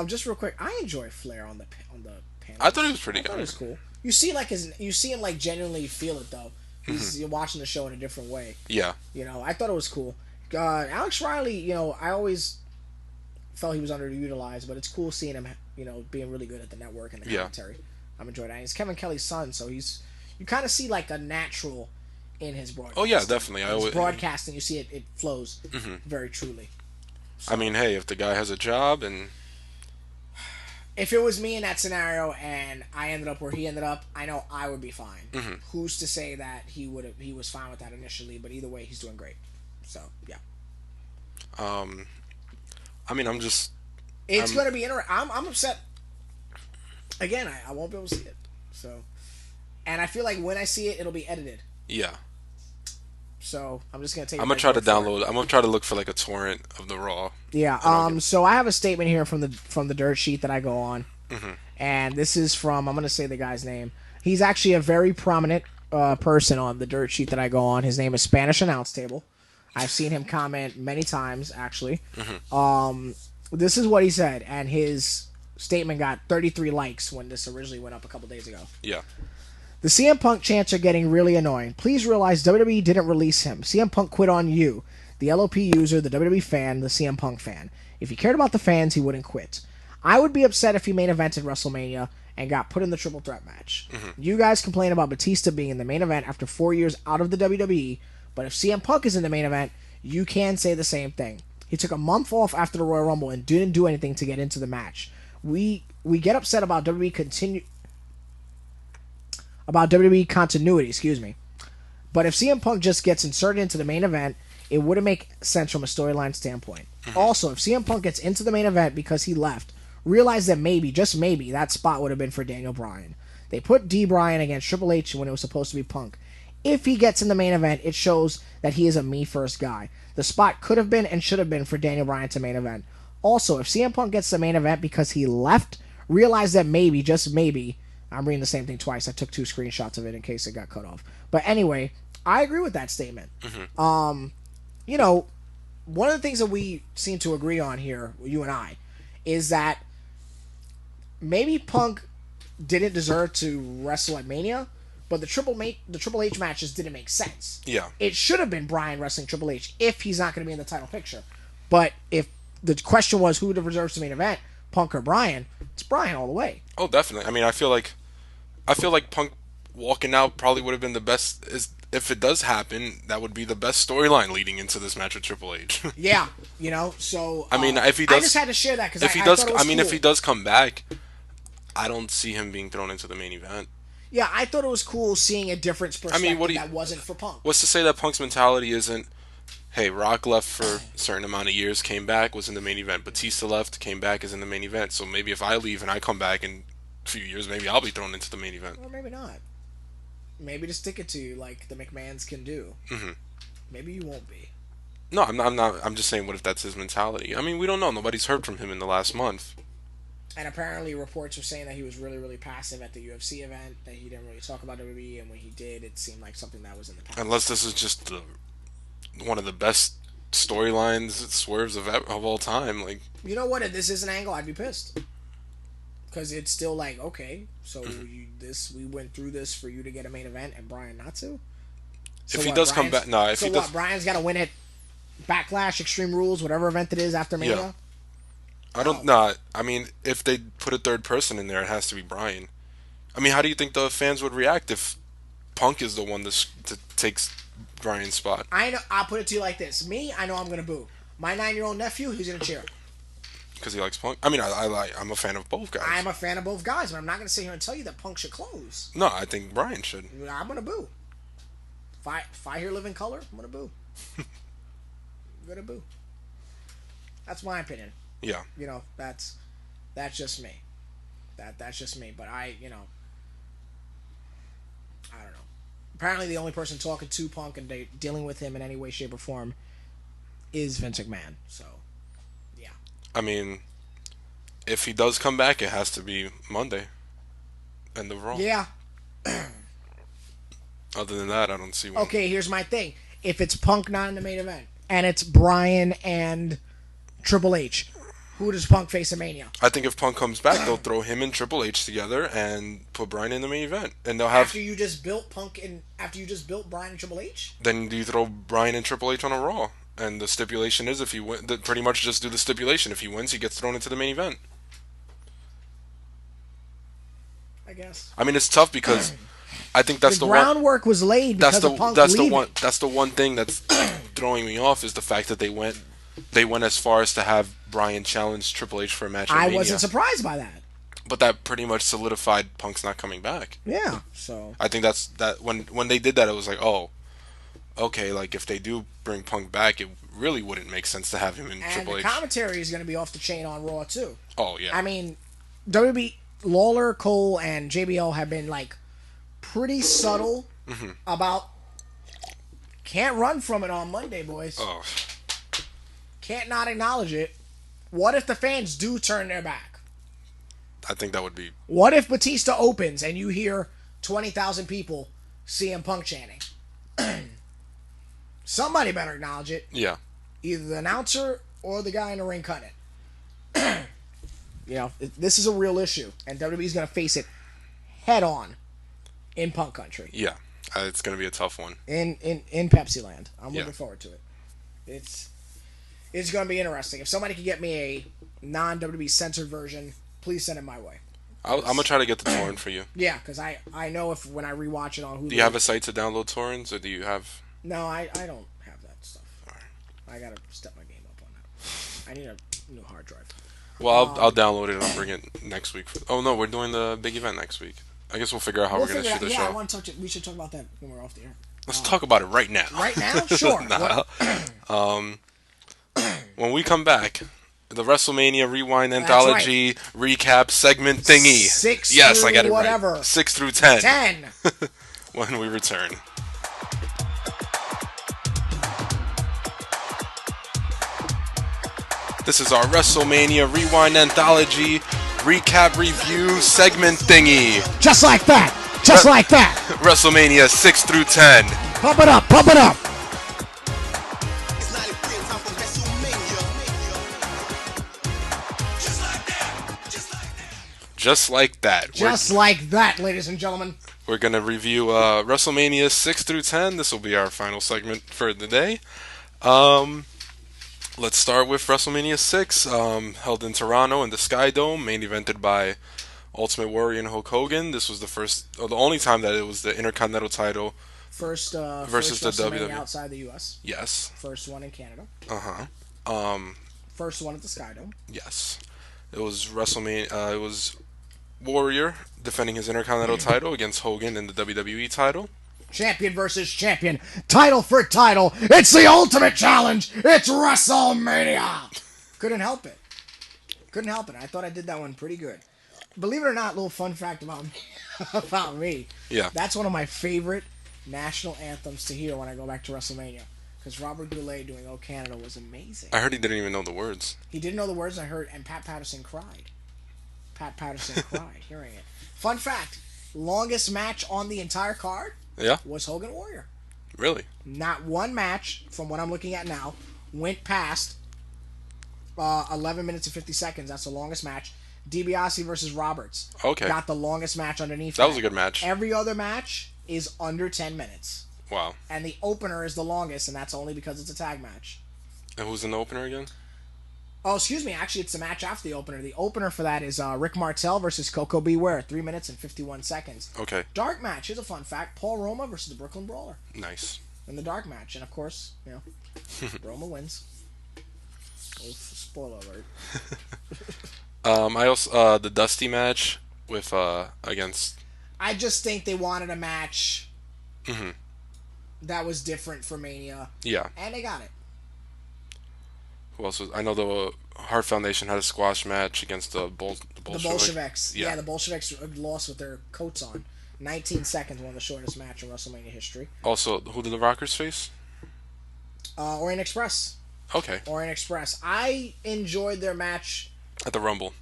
Just real quick, I enjoy Flair on the panel. I thought he was pretty I thought good. it was cool. You see him like genuinely feel it though. You're watching the show in a different way. Yeah. You know, I thought it was cool. Alex Riley, you know, I always felt he was underutilized, but it's cool seeing him, you know, being really good at the network and the commentary. I'm enjoying that. He's Kevin Kelly's son, so you kind of see like a natural in his broadcasting. Oh yeah, definitely. His broadcasting, you see it flows very truly. I mean, hey, if the guy has a job and If it was me in that scenario and I ended up where he ended up, I know I would be fine. Who's to say that he was fine with that initially? But either way, he's doing great. So yeah. I mean, It's going to be interesting. I'm upset. Again, I won't be able to see it. So, and I feel like when I see it, it'll be edited. yeah. So I'm just gonna take. I'm gonna try to download. I'm gonna try to look for like a torrent of the Raw. Yeah. So I have a statement here from the dirt sheet that I go on, and this is from, I'm gonna say the guy's name. He's actually a very prominent person on the dirt sheet that I go on. His name is Spanish Announce Table. I've seen him comment many times actually. This is what he said, and his statement got 33 likes when this originally went up a couple days ago. Yeah. The CM Punk chants are getting really annoying. Please realize WWE didn't release him. CM Punk quit on you, the LOP user, the WWE fan, the CM Punk fan. If he cared about the fans, he wouldn't quit. I would be upset if he main evented WrestleMania and got put in the triple threat match. You guys complain about Batista being in the main event after 4 years out of the WWE, but if CM Punk is in the main event, you can say the same thing. He took a month off after the Royal Rumble and didn't do anything to get into the match. We get upset about WWE continuity, But if CM Punk just gets inserted into the main event, it wouldn't make sense from a storyline standpoint. Also, if CM Punk gets into the main event because he left, realize that maybe, just maybe, that spot would have been for Daniel Bryan. They put D. Bryan against Triple H when it was supposed to be Punk. If he gets in the main event, it shows that he is a me-first guy. The spot could have been and should have been for Daniel Bryan to main event. Also, if CM Punk gets the main event because he left, realize that maybe, just maybe, I'm reading the same thing twice. I took 2 screenshots of it in case it got cut off. But anyway, I agree with that statement. You know, one of the things that we seem to agree on here, you and I, is that maybe Punk didn't deserve to wrestle at Mania, but the Triple H matches didn't make sense. Yeah. It should have been Bryan wrestling Triple H if he's not going to be in the title picture. But if the question was who deserves the main event, Punk or Bryan, it's Bryan all the way. Oh, definitely. I mean, I feel like Punk walking out probably would have been the best. If it does happen, that would be the best storyline leading into this match with Triple H. Yeah, you know. So I mean, if he does, I just had to share that because if he does, I mean, if he does come back, I don't see him being thrown into the main event. Yeah, I thought it was cool seeing a different perspective I mean, that wasn't for Punk. What's to say that Punk's mentality isn't hey, Rock left for a certain amount of years, came back, was in the main event. Batista left, came back, is in the main event. So maybe if I leave and I come back in a few years, maybe I'll be thrown into the main event. Or maybe not. Maybe just stick it to you like the McMahons can do. Mm-hmm. Maybe you won't be. No, I'm not. I'm just saying, what if that's his mentality? I mean, we don't know. Nobody's heard from him in the last month. And apparently reports are saying that he was really, really passive at the UFC event, that he didn't really talk about WWE, and when he did, it seemed like something that was in the past. Unless this is just one of the best storylines, swerves of all time. Like, you know what? If this is an angle, I'd be pissed. Because it's still like, okay, so we went through this for you to get a main event and Brian not to? So if he does come back, no. If he does, Brian's got to win it. Backlash, Extreme Rules, whatever event it is after Mania. Yeah. I don't. Nah. I mean, if they put a third person in there, it has to be Brian. I mean, how do you think the fans would react if Punk is the one that takes Brian's spot? I know. I'll put it to you like this: me, I know I'm gonna boo. My 9-year-old nephew, he's gonna cheer. Because he likes Punk. I mean, I'm a fan of both guys. I'm a fan of both guys, but I'm not gonna sit here and tell you that Punk should close. No, I think Brian should. I'm gonna boo. If I hear Live in Color, I'm gonna boo. I'm gonna boo. That's my opinion. Yeah. You know, that's just me. That's just me. But I don't know. Apparently, the only person talking to Punk and dealing with him in any way, shape, or form is Vince McMahon. So, yeah. I mean, if he does come back, it has to be Monday. End of Raw. Yeah. Other than that, I don't see one. Okay, here's my thing. If it's Punk not in the main event, and it's Brian and Triple H, who does Punk face at Mania? I think if Punk comes back, they'll throw him and Triple H together and put Brian in the main event, and they'll have. After you just built Brian and Triple H. Then you throw Brian and Triple H on a Raw, and the stipulation is if he win, pretty much just do the stipulation. If he wins, he gets thrown into the main event. I guess. I mean, it's tough because I think that's the groundwork was laid because of Punk leaving. That's the one thing that's throwing me off is the fact that they went as far as to have Brian challenge Triple H for a match at Mania. I wasn't surprised by that. But that pretty much solidified Punk's not coming back. Yeah, so I think that when they did that, it was like, oh, okay, like if they do bring Punk back, it really wouldn't make sense to have him in Triple H. And the commentary is going to be off the chain on Raw too. Oh yeah. I mean, WB Lawler, Cole, and JBL have been like pretty subtle about can't run from it on Monday, boys. Oh. Can't not acknowledge it. What if the fans do turn their back? I think that would be. What if Batista opens and you hear 20,000 people CM Punk chanting? Somebody better acknowledge it. Yeah. Either the announcer or the guy in the ring cutting it. You know, this is a real issue, and WWE's going to face it head on in Punk country. Yeah, it's going to be a tough one. In Pepsi Land. I'm looking forward to it. It's going to be interesting. If somebody could get me a non-WWE censored version, please send it my way. I'm going to try to get the torrent for you. Yeah, because I know if when I rewatch it on Hulu. Do you have a site to download torrents, or do you have... No, I don't have that stuff. All right. I got to step my game up on that. I need a new hard drive. Well, I'll download it and I'll bring it next week. Oh, no, we're doing the big event next week. I guess we'll figure out how we're going to shoot the show. Yeah, I want to touch it. We should talk about that when we're off the air. Let's talk about it right now. Right now? Sure. When we come back, the WrestleMania Rewind Anthology recap segment thingy. 6 yes, through I got it whatever. right. 6 through 10. 10. When we return. This is our WrestleMania Rewind Anthology recap review segment thingy. Just like that. Just like that. WrestleMania 6 through 10. Pump it up. Pump it up. Just like that. Just like that, ladies and gentlemen. We're going to review WrestleMania 6 through 10. This will be our final segment for the day. Let's start with WrestleMania 6, held in Toronto in the Sky Dome, main evented by Ultimate Warrior and Hulk Hogan. This was the only time that it was the Intercontinental title versus the WrestleMania WWE outside the U.S. Yes. First one in Canada. First one at the Sky Dome. Yes. It was WrestleMania. It was Warrior defending his Intercontinental title against Hogan in the WWE title. Champion versus champion. Title for title. It's the ultimate challenge. It's WrestleMania. Couldn't help it. I thought I did that one pretty good. Believe it or not, little fun fact about me. about me. Yeah. That's one of my favorite national anthems to hear when I go back to WrestleMania. Because Robert Goulet doing "Oh Canada" was amazing. I heard he didn't even know the words. He didn't know the words. And Pat Patterson cried. Hearing it. Fun fact: longest match on the entire card. Yeah. Was Hogan Warrior. Really? Not one match, from what I'm looking at now, went past 11 minutes and 50 seconds. That's the longest match. DiBiase versus Roberts. Okay. Got the longest match underneath. That was a good match. Every other match is under 10 minutes. Wow. And the opener is the longest, and that's only because it's a tag match. And who's in the opener again? Oh, excuse me. Actually, it's the match after the opener. The opener for that is Rick Martel versus Coco Beware. 3 minutes and 51 seconds. Okay. Dark match. Here's a fun fact. Paul Roma versus the Brooklyn Brawler. Nice. In the dark match. And, of course, Roma wins. Spoiler alert. I also the Dusty match with against. I just think they wanted a match that was different for Mania. Yeah. And they got it. Who else was? I know the Hart Foundation had a squash match against the Bolsheviks. Yeah. The Bolsheviks lost with their coats on. 19 seconds, one of the shortest match in WrestleMania history. Also, who did the Rockers face? Orient Express. Okay. Orient Express. I enjoyed their match At the Rumble.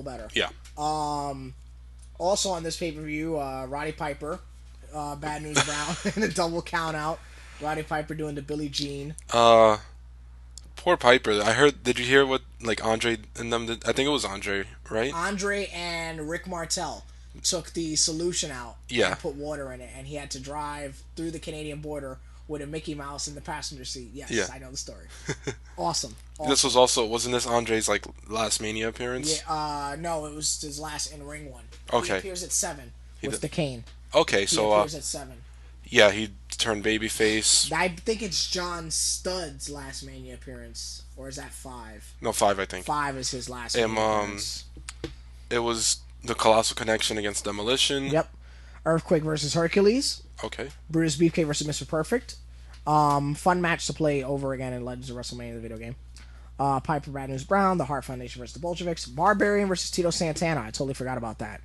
better. Yeah. Also on this pay-per-view, Roddy Piper, Bad News Brown, in a double count out. Roddy Piper doing the Billie Jean. Poor Piper. I heard. Did you hear what Andre and them did? I think it was Andre, right? Andre and Rick Martel took the solution out. Yeah. And put water in it, and he had to drive through the Canadian border with a Mickey Mouse in the passenger seat. Yes, Yeah. I know the story. Awesome. This was also wasn't this Andre's last Mania appearance? Yeah. No, it was his last in-ring one. Okay. He appears at 7 with the cane. Okay, He so appears at 7. yeah, he turned babyface. I think it's John Studd's last Mania appearance, or is that 5? No, 5, I think. 5 is his last Mania appearance. It was the Colossal Connection against Demolition. Yep. Earthquake versus Hercules. Okay. Brutus Beefcake versus Mr. Perfect. Fun match to play over again in Legends of WrestleMania, the video game. Piper, Bad News Brown, the Hart Foundation versus the Bolsheviks. Barbarian versus Tito Santana. I totally forgot about that.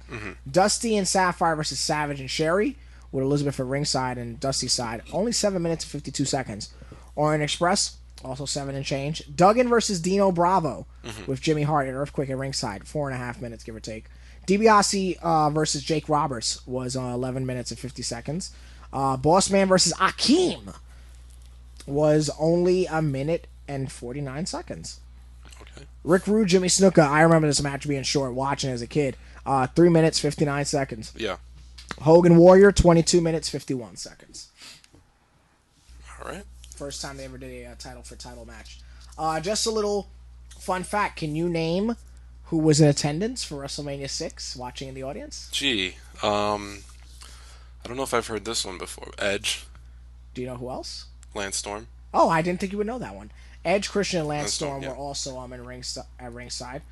Dusty and Sapphire versus Savage and Sherry, with Elizabeth at ringside and Dusty's side. Only 7 minutes and 52 seconds. Orient Express, also 7 and change. Duggan versus Dino Bravo, with Jimmy Hart and Earthquake at ringside. 4.5 minutes, give or take. DiBiase versus Jake Roberts was 11 minutes and 50 seconds. Boss Man versus Akeem was only 1 minute and 49 seconds. Okay. Rick Rude, Jimmy Snuka. I remember this match being short, watching as a kid. 3 minutes, 59 seconds. Yeah. Hogan Warrior, 22 minutes, 51 seconds. All right. First time they ever did a title for title match. Just a little fun fact. Can you name who was in attendance for WrestleMania 6 watching in the audience? Gee, I don't know if I've heard this one before. Edge, Do you know who else? Lance Storm. Oh, I didn't think you would know that one. Edge, Christian, and Lance Lance Storm, Storm yeah. were also at ringside.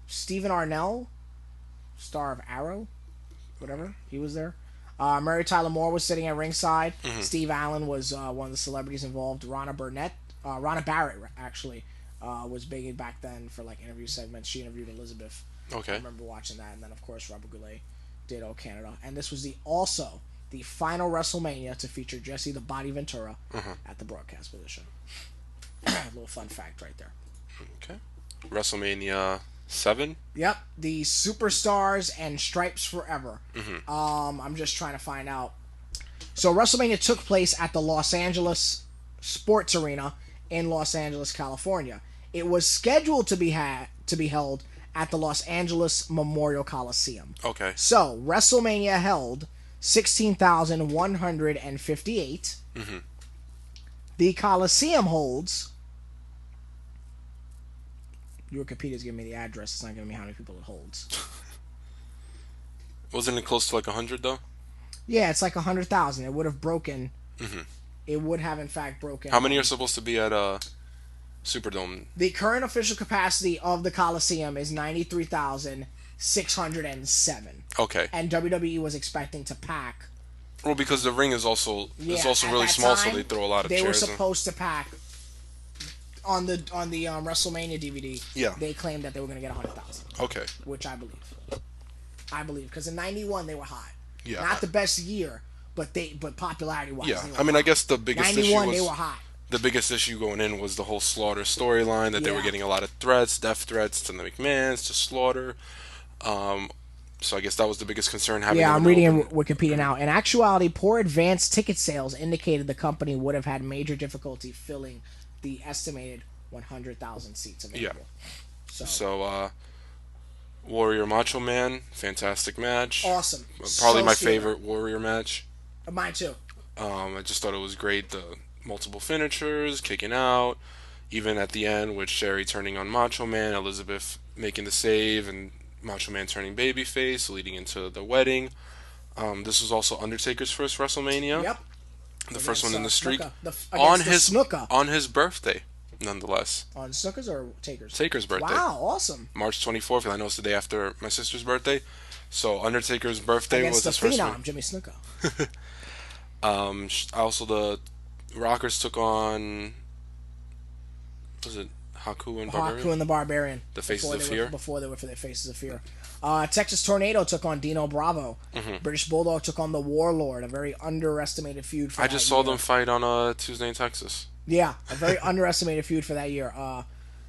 Stephen Arnell, star of Arrow, whatever, he was there. Mary Tyler Moore was sitting at ringside. Steve Allen was one of the celebrities involved. Ronna Barrett, actually, was big back then for interview segments. She interviewed Elizabeth. Okay. I remember watching that, and then of course Robert Goulet did "Oh Canada," and this was the final WrestleMania to feature Jesse the Body Ventura at the broadcast position. A little fun fact right there. Okay. WrestleMania 7. Yep, the Superstars and Stripes Forever. I'm just trying to find out. So WrestleMania took place at the Los Angeles Sports Arena in Los Angeles, California. It was scheduled to be held at the Los Angeles Memorial Coliseum. Okay. So WrestleMania held 16,158. The Coliseum holds. Wikipedia's giving me the address. It's not giving me how many people it holds. Wasn't it close to 100 though? Yeah, it's 100,000. It would have broken. It would have in fact broken. How many are supposed to be at Superdome? The current official capacity of the Coliseum is 93,600 607. Okay. And WWE was expecting to pack. Well, because the ring is also At really that small, time, so they throw a lot of They were chairs in. supposed to pack on the WrestleMania DVD. Yeah. They claimed that they were going to get 100,000, Okay. which I believe. Because in '91 they were hot. Yeah. Not the best year, but popularity wise. Yeah. They were I mean, I hot. guess the biggest issue 91 was they were hot. the biggest issue going in was the whole Slaughter storyline, that they were Yeah. getting a lot of threats, death threats to the McMahons, to Slaughter. So I guess that was the biggest concern. Having Yeah, them I'm in reading open. Wikipedia now. In actuality, poor advance ticket sales indicated the company would have had major difficulty filling the estimated 100,000 seats available. So, Warrior Macho Man, fantastic match. Awesome. Probably So my similar. favorite Warrior match. Mine too. I just thought it was great. The multiple finishers, kicking out, even at the end with Sherry turning on Macho Man, Elizabeth making the save, and Macho Man turning babyface, leading into the wedding. This was also Undertaker's first WrestleMania. Yep. The first one in the Against, streak. Against the Snuka. On his birthday, nonetheless. On Snuka's or Taker's? Taker's birthday. Wow, awesome. March 24th, and I know it's the day after my sister's birthday. So Undertaker's birthday Against was the his first Phenom, one. Jimmy Snuka. Also, the Rockers took on, was it Haku and Barbarian? Haku and the Barbarian. The Faces Before of they Fear? Before they were for their Faces of Fear. Texas Tornado took on Dino Bravo. Mm-hmm. British Bulldog took on the Warlord, a very underestimated feud for I that just saw year. them fight on Tuesday in Texas. Yeah, a very underestimated feud for that year.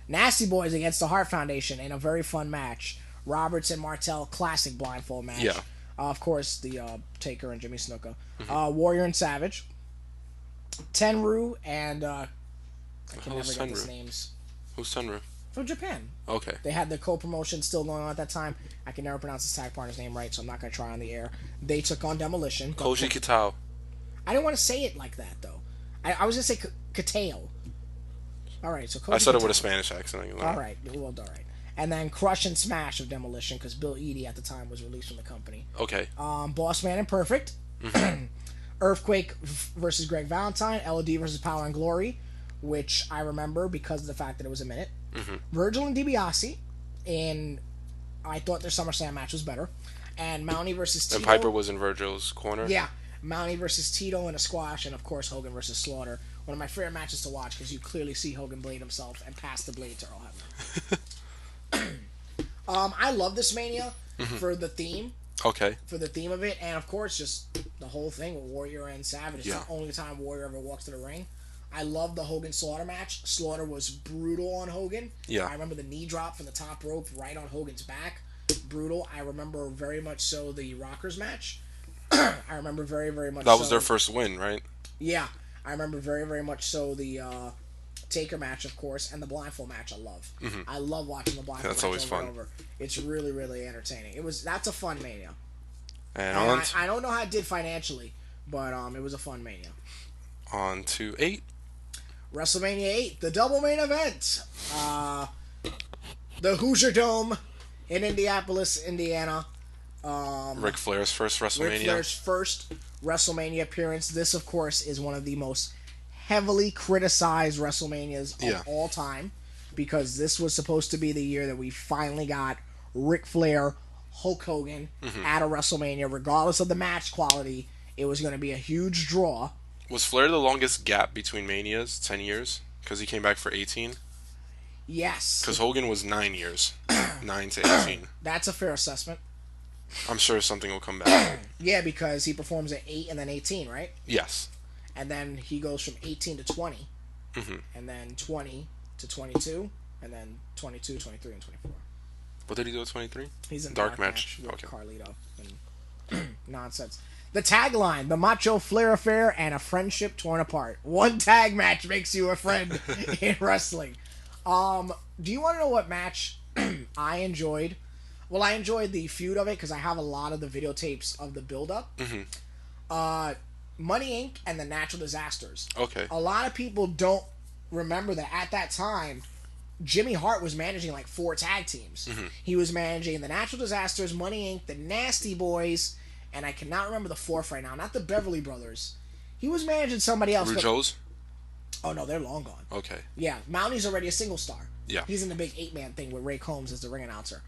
Nasty Boys against the Hart Foundation in a very fun match. Roberts and Martel classic blindfold match. Yeah. Of course, the Taker and Jimmy Snuka. Mm-hmm. Warrior and Savage. Tenru and I can Who's never get Tenru? these names. Who's Tenru? From Japan. Okay. They had the co-promotion still going on at that time. I can never pronounce his tag partner's name right, so I'm not going to try on the air. They took on Demolition. Koji Kitao. I didn't want to say it like that, though. I was going to say Kateo. All right, so Koji I said it with a Kitao. Spanish accent. All right, well, all right. And then Crush and Smash of Demolition, because Bill Eadie at the time was released from the company. Okay. Boss Man and Perfect. Earthquake versus Greg Valentine. LOD versus Power and Glory, which I remember because of the fact that it was a minute. Virgil and DiBiase. And I thought their SummerSlam match was better. And Mountie versus Tito. And Piper was in Virgil's corner. Yeah. Mountie versus Tito in a squash. And, of course, Hogan versus Slaughter. One of my favorite matches to watch because you clearly see Hogan blade himself and pass the blade to Earl Hebner. I love this Mania for the theme. Okay. For the theme of it, and of course, just the whole thing with Warrior and Savage. It's Yeah. the only time Warrior ever walks to the ring. I love the Hogan Slaughter match. Slaughter was brutal on Hogan. Yeah. I remember the knee drop from the top rope right on Hogan's back. Brutal. I remember very much so the Rockers match. I remember very, very much That was so, their first win, right? Yeah. I remember very, very much so the Taker match, of course, and the blindfold match I love. I love watching the blindfold That's match always over and fun. over. It's really, really entertaining. That's a fun Mania. And And on, I don't know how it did financially, but it was a fun Mania. on to 8. WrestleMania 8, the double main event. The Hoosier Dome in Indianapolis, Indiana. Ric Flair's first WrestleMania. Ric Flair's first WrestleMania appearance. This, of course, is one of the most heavily criticized WrestleManias Yeah. of all time because this was supposed to be the year that we finally got Ric Flair, Hulk Hogan at a WrestleMania. Regardless of the match quality, it was going to be a huge draw. Was Flair the longest gap between Manias? 10 years? Because he came back for 18? Yes, Because Hogan was 9 years. 9 to 18. that's a fair assessment. I'm sure something will come back. Yeah, because he performs at 8 and then 18, right? Yes. And then he goes from 18 to 20. And then 20 to 22. And then 22, 23, and 24. What did he do at 23? He's in Dark match. with Okay. Carlito and nonsense. The tagline: the Macho Flair affair and a friendship torn apart. One tag match makes you a friend in wrestling. Do you want to know what match I enjoyed? Well, I enjoyed the feud of it because I have a lot of the videotapes of the build-up. Money Inc. and the Natural Disasters. Okay. A lot of people don't remember that at that time, Jimmy Hart was managing like 4 tag teams. He was managing the Natural Disasters, Money Inc., the Nasty Boys, and I cannot remember the 4th right now. Not the Beverly Brothers. He was managing somebody else. but- Rougeau's? Oh no, they're long gone. Okay. Yeah, Mountie's already a single star. Yeah. He's in the big 8-man thing with Ray Combs as the ring announcer.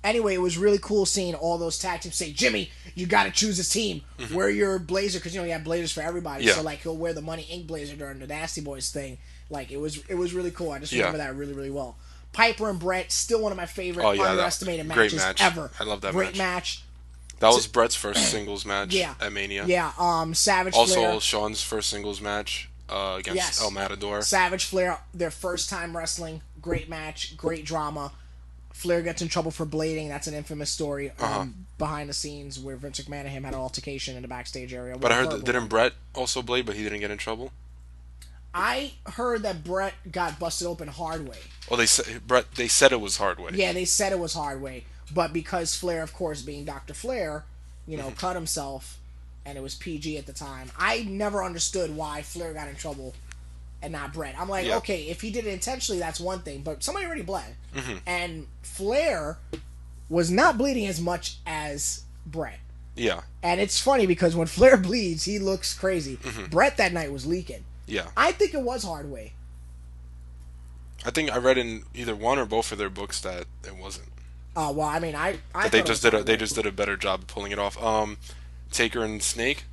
Anyway, it was really cool seeing all those tag teams say, Jimmy, you got to choose a team. Wear your blazer, because, you know, you have blazers for everybody. Yeah. So, like, he'll wear the Money Inc. blazer during the Nasty Boys thing. Like, it was really cool. I just remember that really, really well. Piper and Brett, still one of my favorite underestimated great matches match. ever. I love that great match. That was Brett's first singles match at Mania. Yeah, Savage also, Flair. Sean's first singles match against El Matador. Savage Flair, their first time wrestling. Great match, great drama. Flair gets in trouble for blading. That's an infamous story behind the scenes where Vince McMahon and him had an altercation in the backstage area. But I heard, didn't Brett also blade, but he didn't get in trouble? I heard that Brett got busted open hard way. Oh, they said it was hard way. Yeah, they said it was hard way. But because Flair, of course, being Dr. Flair, you know, cut himself, and it was PG at the time, I never understood why Flair got in trouble and not Brett. I'm like, okay, if he did it intentionally, that's one thing, but somebody already bled. And Flair was not bleeding as much as Brett. Yeah. And it's funny because when Flair bleeds, he looks crazy. Brett that night was leaking. Yeah. I think it was hard way. I think I read in either one or both of their books that it wasn't. Well, I mean, I they just did a better job of pulling it off. Taker and Snake.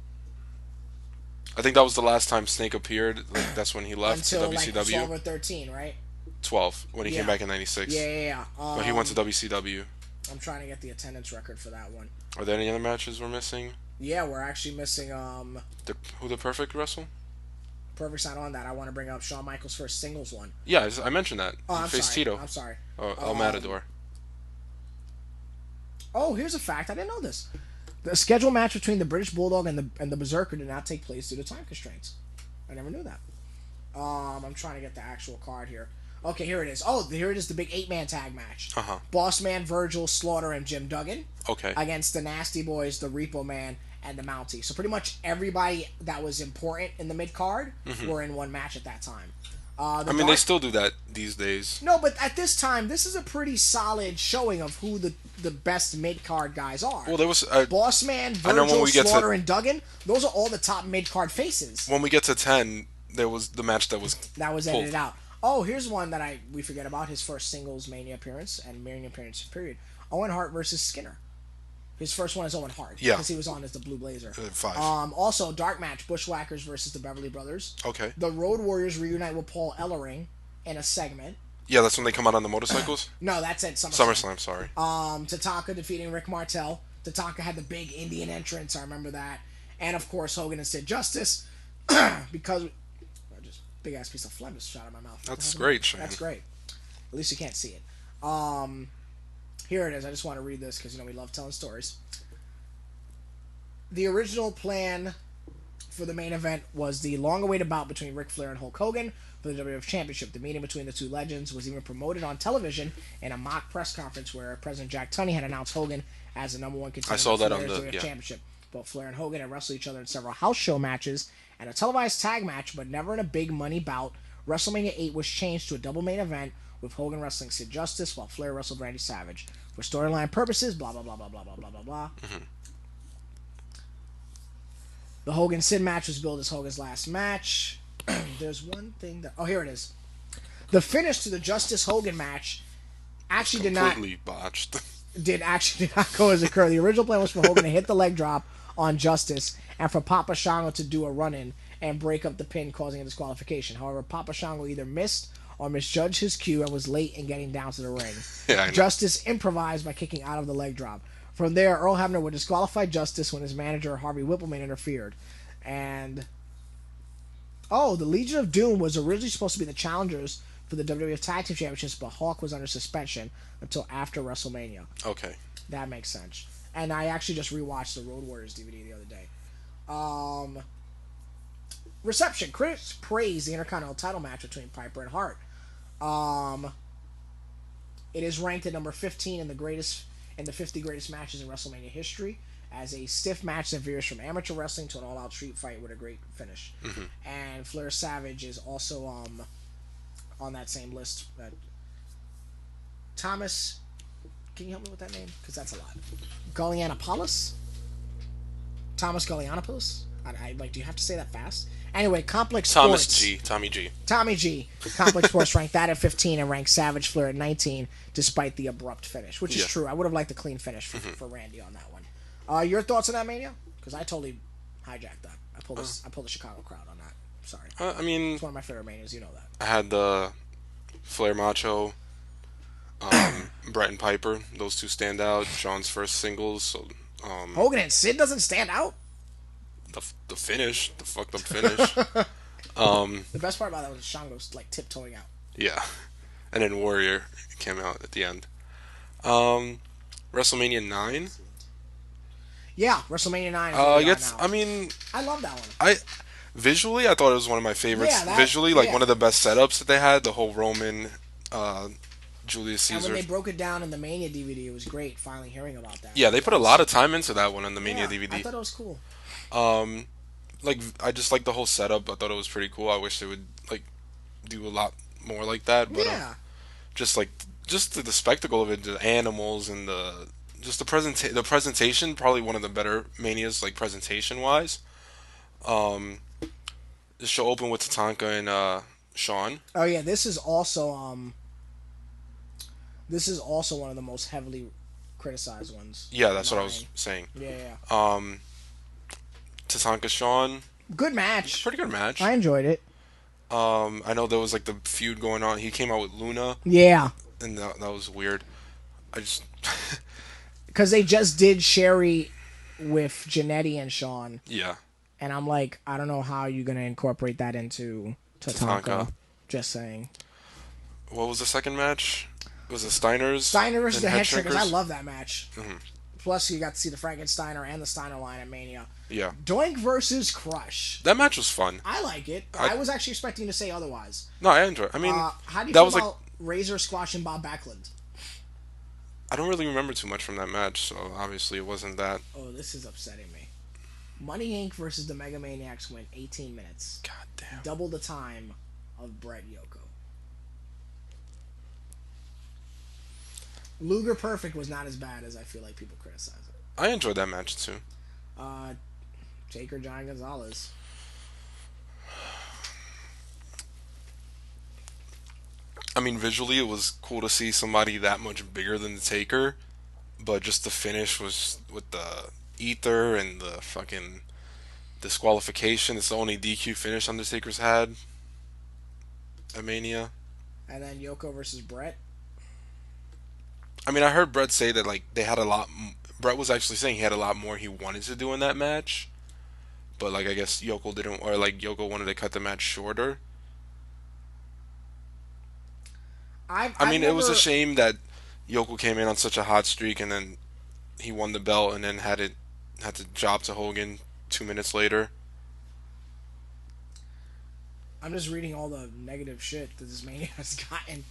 I think that was the last time Snake appeared. Like, that's when he left until to WCW. Like 12 or 13, right? 12 when he came back in '96. Yeah. But he went to WCW. I'm trying to get the attendance record for that one. Are there any other matches we're missing? Yeah, we're actually missing Who the Perfect wrestle? Perfect's not on that. I want to bring up Shawn Michaels' first singles one. Yeah, I mentioned that. Oh, he faced Tito. I'm sorry. El Matador. Oh, here's a fact. I didn't know this. The scheduled match between the British Bulldog and the Berserker did not take place due to time constraints. I never knew that. I'm trying to get the actual card here. Okay, here it is. Oh, here it is, the big 8-man tag match. Boss Man, Virgil, Slaughter, and Jim Duggan. Okay. Against the Nasty Boys, the Repo Man, and the Mountie. So pretty much everybody that was important in the mid-card were in one match at that time. They still do that these days. No, but at this time, this is a pretty solid showing of who the best mid-card guys are. Well, there was... Boss Man, Virgil, Slaughter, and Duggan. Those are all the top mid-card faces. When we get to 10, there was the match that was edited out. Oh, here's one that we forget about. His first singles Mania appearance and Mania appearance period. Owen Hart versus Skinner. His first one is Owen Hart. Yeah. Because he was on as the Blue Blazer. 5. Also, dark match, Bushwhackers versus the Beverly Brothers. Okay. The Road Warriors reunite with Paul Ellering in a segment. Yeah, that's when they come out on the motorcycles? No, that's at SummerSlam. Sorry. Tatanka defeating Rick Martel. Tatanka had the big Indian entrance, I remember that. And, of course, Hogan and Sid Justice. Because... just big ass piece of phlegm just shot out of my mouth. That's great, Shane. That's great. At least you can't see it. Here it is. I just want to read this because, we love telling stories. The original plan for the main event was the long-awaited bout between Ric Flair and Hulk Hogan for the WWF Championship. The meeting between the two legends was even promoted on television in a mock press conference where President Jack Tunney had announced Hogan as the number one contender for the WWF Championship. Both Flair and Hogan had wrestled each other in several house show matches and a televised tag match, but never in a big money bout. WrestleMania 8 was changed to a double main event with Hogan wrestling Sid Justice while Flair wrestled Randy Savage. For storyline purposes, blah, blah, blah, blah, blah, blah, blah, blah, blah. The Hogan-Sid match was billed as Hogan's last match. There's one thing that... Oh, here it is. The finish to the Justice-Hogan match actually completely botched. Did not go as occurred. The original plan was for Hogan to hit the leg drop on Justice and for Papa Shango to do a run-in and break up the pin, causing a disqualification. However, Papa Shango either missed or misjudged his cue and was late in getting down to the ring. Justice improvised by kicking out of the leg drop. From there, Earl Hebner would disqualify Justice when his manager, Harvey Whippleman, interfered. And... Oh, the Legion of Doom was originally supposed to be the challengers for the WWF Tag Team Championships, but Hawk was under suspension until after WrestleMania. Okay. That makes sense. And I actually just rewatched the Road Warriors DVD the other day. Reception. Critics praised the Intercontinental title match between Piper and Hart. It is ranked at number 15 in the 50 greatest matches in WrestleMania history as a stiff match that veers from amateur wrestling to an all-out street fight with a great finish. And Flair Savage is also on that same list. Thomas, can you help me with that name? Because that's a lot. Gallianopoulos? Thomas Gallianopoulos? I do you have to say that fast? Anyway, Complex Thomas Sports. G. Tommy G. Tommy G. Complex Sports ranked that at 15 and ranked Savage Flair at 19, despite the abrupt finish, which is Yeah. true. I would have liked a clean finish for Randy on that one. Your thoughts on that, Mania? Because I totally hijacked that. I pulled the Chicago crowd on that. Sorry. I mean, It's one of my favorite Manias. You know that. I had the Flair Macho, Brett and Piper. Those two stand out. Sean's first singles. So Hogan and Sid doesn't stand out. the finish, the fucked up finish. The best part about that was Sean goes like tiptoeing out. Yeah, and then Warrior came out at the end. WrestleMania 9. Yeah, WrestleMania 9. Is I where we are guess. now. I mean, I love that one. visually, I thought it was one of my favorites. Yeah, Visually, like yeah. one of the best setups that they had. The whole Roman, Julius And Caesar. when they broke it down in the Mania DVD, it was great. Finally hearing about that. Yeah, they put a lot of time into that one on the Mania Yeah, DVD. I thought it was cool. Like I just like the whole setup. I thought it was pretty cool. I wish they would like do a lot more like that. But Yeah. just the spectacle of it, the animals and the presentation, probably one of the better Manias, like presentation wise. The show opened with Tatanka and Shawn. Oh yeah, this is also one of the most heavily criticized ones. Yeah, that's what I was Mine. saying. Yeah. Tatanka Shawn, Good match. pretty good match. I enjoyed it. I know there was like the feud going on. He came out with Luna, Yeah, and that was weird. I just because they just did Sherry with Janetti and Sean, yeah. and I'm like, I don't know how you're gonna incorporate that into Tatanka. Tatanka. Just saying. What was the second match? Was it Steiner's? Steiner versus and the Head Shrinkers. I Shrinkers? love that match. Plus, you got to see the Frankensteiner and the Steiner line at Mania. Yeah, Doink versus Crush. that match was fun. I like it. I was actually expecting to say otherwise. No, I enjoy it. I mean, How do you that feel was like about Razor squashing Bob Backlund? I don't really remember too much from that match, so obviously it wasn't that. Oh, this is upsetting me. Money Inc. versus the Mega Maniacs went 18 minutes. God damn. Double the time of Bret Yoko. Luger Perfect was not as bad as I feel like people criticize it. I enjoyed that match too. Taker John Gonzalez. I mean, visually it was cool to see somebody that much bigger than the Taker, but just the finish was with the ether and the fucking disqualification. It's the only DQ finish Undertaker's had at Mania. And then Yoko versus Bret. I mean, I heard Brett say that like they had a lot. Brett was actually saying he had a lot more he wanted to do in that match, but like I guess Yoko didn't, or like Yoko wanted to cut the match shorter. I mean, it was a shame that Yoko came in on such a hot streak and then he won the belt and then had to drop to Hogan 2 minutes later. I'm just reading all the negative shit that this Mania has gotten.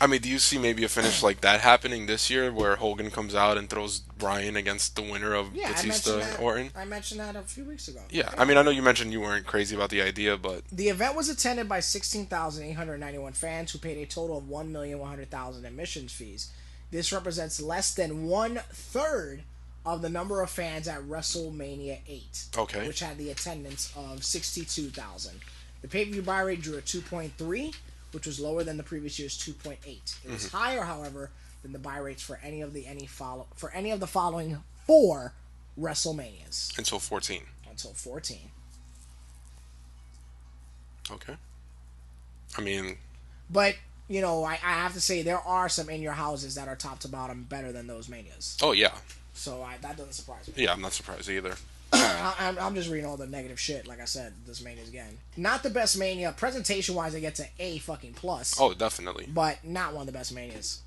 I mean, do you see maybe a finish like that happening this year where Hogan comes out and throws Bryan against the winner of Yeah, Batista and Orton? I mentioned that a few weeks ago. Yeah, I mean, I know you mentioned you weren't crazy about the idea, but The event was attended by 16,891 fans who paid a total of 1,100,000 admissions fees. This represents less than 1/3 of the number of fans at WrestleMania 8, Okay. which had the attendance of 62,000. The pay-per-view buy rate drew a 2.3, which was lower than the previous year's 2.8. It was higher, however, than the buy rates for any of the following 4 WrestleManias until 14. until 14. Okay. I mean, But, you know, I have to say there are some in your houses that are top to bottom better than those Manias. oh yeah. So that doesn't surprise me. Yeah, I'm not surprised either. I'm just reading all the negative shit, like I said, this Mania's getting. Not the best Mania. Presentation-wise, it gets an A fucking plus. Oh, definitely. But not one of the best Manias.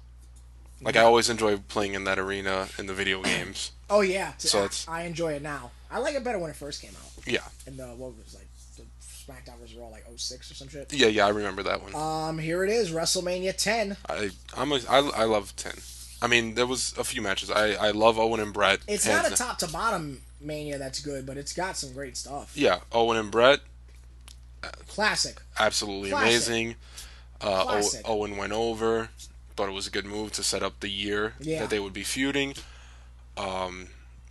Like, I always enjoy playing in that arena in the video games. Oh, yeah. So it's- I enjoy it now. I like it better when it first came out. Yeah. And what was like the SmackDown vs. Raw, like 06 or some shit. Yeah, I remember that one. Here it is, WrestleMania 10. I love 10. I mean, there was a few matches. I love Owen and Brett. It's hands not a down. top to bottom Mania that's good, but it's got some great stuff. Yeah, Owen and Brett, Classic. absolutely Classic. amazing. Classic. Owen went over. Thought it was a good move to set up the year Yeah. that they would be feuding.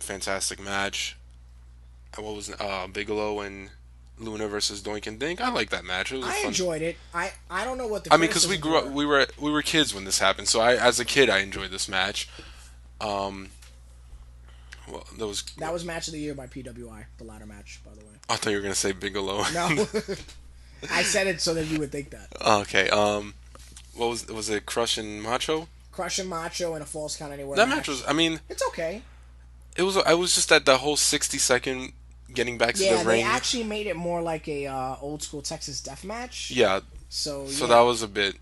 Fantastic match. And what was Bigelow and Luna versus Doink and Dink. I like that match. It was I fun. enjoyed it. I don't know what the I mean, because we criticisms grew up, we were kids when this happened. So as a kid, I enjoyed this match. Well, That was match of the year by PWI, the ladder match, by the way. I thought you were gonna say Bigelow. No, I said it so that you would think that. Okay. What was it? Crush and Macho? Crush and Macho and a false count anywhere. That match was. I mean, it's okay. it was. I was just at the whole 60-second getting back to the Yeah, they ring. actually made it more like a old school Texas death match. Yeah. So that was a bit.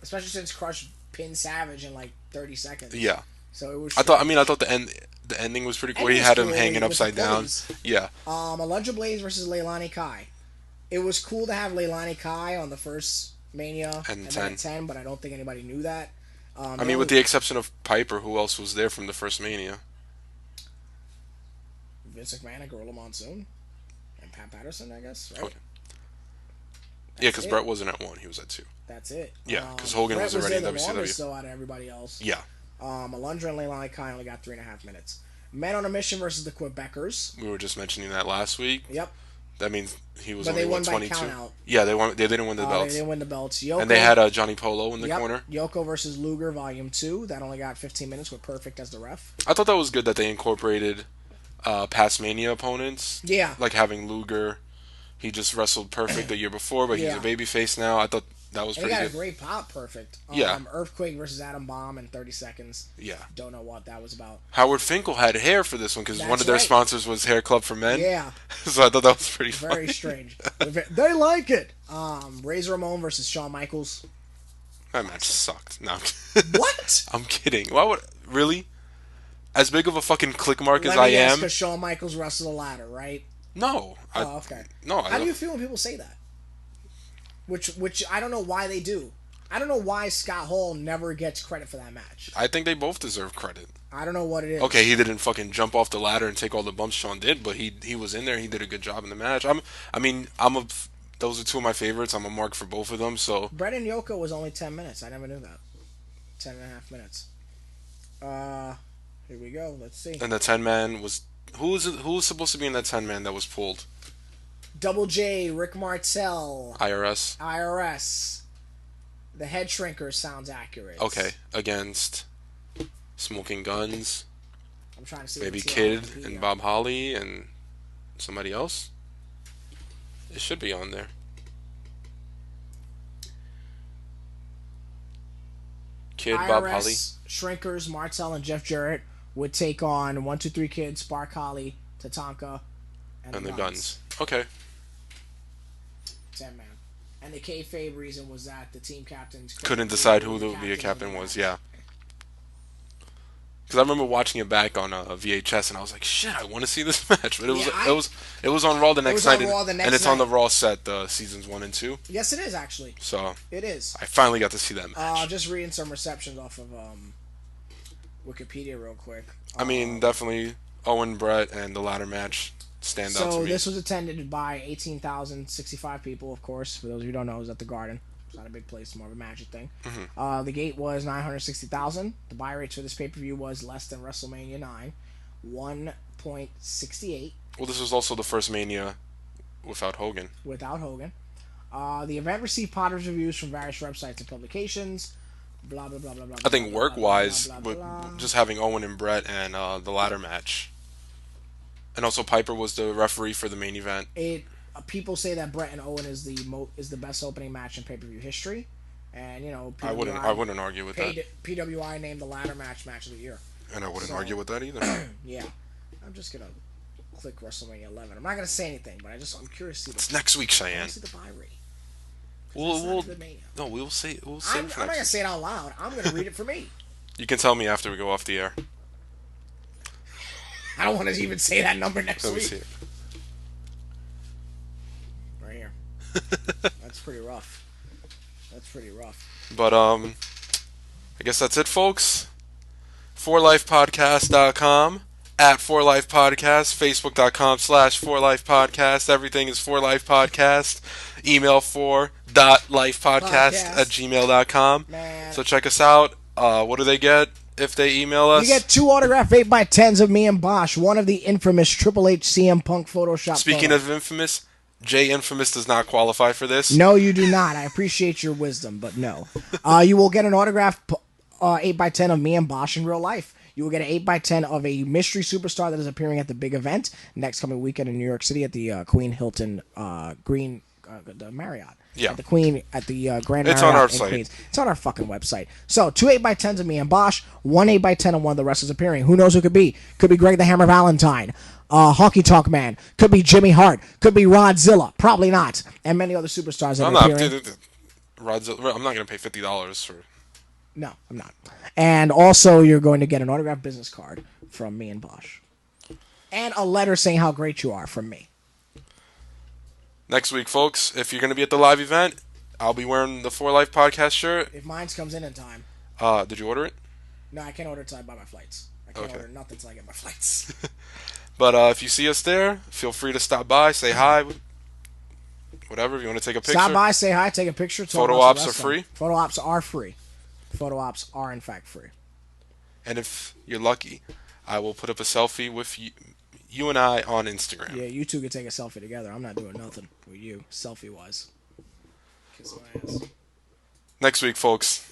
especially since Crush pinned Savage in like 30 seconds. Yeah. So it was. I thought the ending was pretty cool. He had him hanging upside down. Yeah. Alundra Blaze versus Leilani Kai. It was cool to have Leilani Kai on the first Mania And then 10. at 10, but I don't think anybody knew that. I mean, with the exception of Piper, who else was there from the first Mania? Vince McMahon and Gorilla Monsoon and Pat Patterson, I guess. Right? Okay. Yeah, because it. Brett wasn't at 1; he was at 2. That's it. Yeah, because Hogan Brett was already in there the WCW. longest, so out of everybody else. Yeah. Alundra and Leilani Kai only got 3.5 minutes. Men on a Mission versus the Quebecers. We were just mentioning that last week. Yep. That means he was But only they won by 22. count-out. Yeah, they won. They didn't win the They belts. didn't win the belts. Yoko, And they had Johnny Polo in the corner. Yoko versus Luger, Volume 2. That only got 15 minutes with Perfect as the ref. I thought that was good that they incorporated past Mania opponents. Yeah. Like having Luger. He just wrestled Perfect the year before, but he's Yeah. a babyface now. I thought that was They pretty got good. a great pop, Perfect. Yeah. Earthquake versus Atom Bomb in 30 seconds. Yeah. Don't know what that was about. Howard Finkel had hair for this one because one That's of their right. sponsors was Hair Club for Men. Yeah. So I thought that was pretty funny. Very strange. They like it. Razor Ramon versus Shawn Michaels. That match sucked. No, What? I'm kidding. Why would really? As big of a fucking click mark as Let I me guess, am? because Shawn Michaels wrestled a ladder, right? No. Oh, okay. No. How do you feel when people say that? Which I don't know why they do. I don't know why Scott Hall never gets credit for that match. I think they both deserve credit. I don't know what it is. Okay, he didn't fucking jump off the ladder and take all the bumps Shawn did, but he was in there. He did a good job in the match. Those are two of my favorites. I'm a mark for both of them. So Brett and Yoko was only 10 minutes. I never knew that. 10.5 minutes. Here we go. Let's see. and the 10-man was who was supposed to be in that 10-man that was pulled? Double J, Rick Martel, IRS. IRS. The Head Shrinker sounds accurate. Okay, against Smoking Guns, I'm trying to see. Baby what's Kid, on Wikipedia. and Bob Holly, and somebody else. It should be on there. Kid, Bob IRS, Holly. Shrinkers, Martel, and Jeff Jarrett would take on 1, 2, 3 Kid, Spark Holly, Tatanka, And the Guns. Okay. 10 man. And the kayfabe reason was that the team captains Couldn't decide who the captain was, yeah. Because I remember watching it back on VHS, and I was like, "Shit, I want to see this match." But it was on Raw the next night, and it's on the Raw set, seasons 1 and 2. Yes, it is actually. So It is. I finally got to see that match. Just reading some receptions off of Wikipedia real quick. I mean, definitely Owen, Brett, and the ladder match stand out to So me. this was attended by 18,065 people, of course. For those of you who don't know, it was at the Garden. It's not a big place, more of a magic thing. Mm-hmm. The gate was 960,000. The buy rates for this pay-per-view was less than WrestleMania 9, 1.68 Well, this was also the first Mania without Hogan. without Hogan. The event received positive reviews from various websites and publications. Blah blah blah blah blah. I think blah, work-wise, blah, blah, with blah, blah. just having Owen and Brett and the ladder match, and also Piper was the referee for the main event. People say that Brett and Owen is the best opening match in pay-per-view history, and you know I wouldn't argue with that, PWI named the ladder match of the year. and I wouldn't argue with that either. Yeah, I'm just gonna click WrestleMania 11. I'm not gonna say anything, but I'm curious to see It's next week, Cheyenne. the buy rate. We'll Good Mania. no, we'll say it I'm not for gonna next. say it out loud. I'm gonna read it for me. You can tell me after we go off the air. I don't want to even say that number next Let me week. see it. Right here. That's pretty rough. But I guess that's it, folks. 4lifepodcast.com, at 4lifepodcast, facebook.com/4lifepodcast. Everything is 4lifepodcast. Email 4.lifepodcast@gmail.com. Man. So check us out. What do they get if they email us? You get 2 autographed 8x10s of me and Bosch, one of the infamous Triple H CM Punk Photoshop Speaking photos. of infamous, Jay Infamous does not qualify for this. No, you do not. I appreciate your wisdom, but no. You will get an autographed 8x10 of me and Bosch in real life. You will get an 8x10 of a mystery superstar that is appearing at the big event next coming weekend in New York City at the Queen Hilton the Marriott. Yeah. At the Queen, at the Grand Marriott. It's on our in site. Queens. It's on our fucking website. So, 2 8x10s of me and Bosch, 1 8x10 of one of the wrestlers appearing. Who knows who it could be? Could be Greg the Hammer Valentine. Honky Tonk Man. Could be Jimmy Hart. Could be Rodzilla. Probably not. And many other superstars that I'm are not. appearing. I'm not gonna pay $50 for. No, I'm not. And also, you're going to get an autographed business card from me and Bosch. And a letter saying how great you are from me. Next week, folks, if you're going to be at the live event, I'll be wearing the For Life podcast shirt. If mine comes in time. Did you order it? No, I can't order it until I buy my flights. I can't order nothing until I get my flights. But if you see us there, feel free to stop by, say hi, whatever. If you want to take a picture. Stop by, say hi, take a picture. Photo ops are free. Photo ops are free. Photo ops are, in fact, free. And if you're lucky, I will put up a selfie with you and I on Instagram. Yeah, you two can take a selfie together. I'm not doing nothing with you, selfie-wise. Kiss my ass. Next week, folks,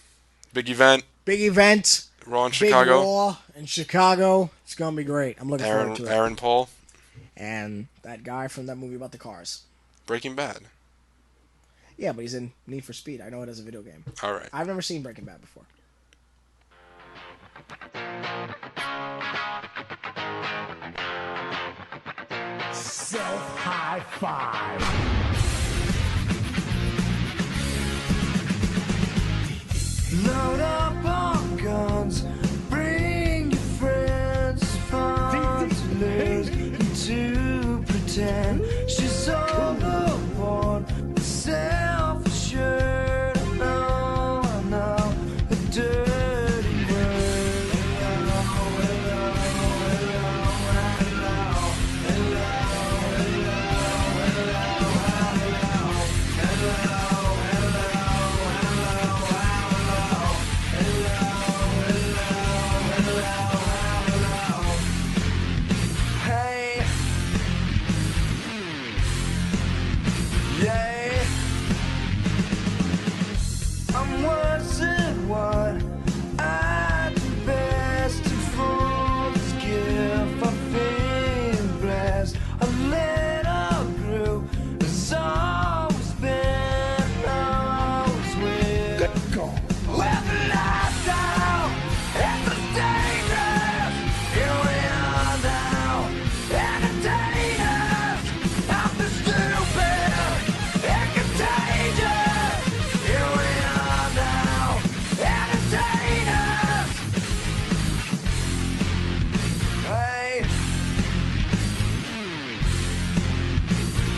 big event. Big event. Raw in Big Chicago. Raw in Chicago. It's going to be great. I'm looking forward to it. Aaron Paul. And that guy from that movie about the cars. Breaking Bad. Yeah, but he's in Need for Speed. I know it as a video game. All right. I've never seen Breaking Bad before. Self high five. Load up on guns, bring your friends, it's fun to lose and to pretend she's overboard, but self-assured. I know, a dirty word. Hey, yeah, I'm worse at what I do best, and for this gift I feel blessed. A little group has always been, always will. Let go. With the lights out, it's a dangerous. Here we are now, entertainers. I'm the stupid and contagious. Here we are now, entertainers. Hey,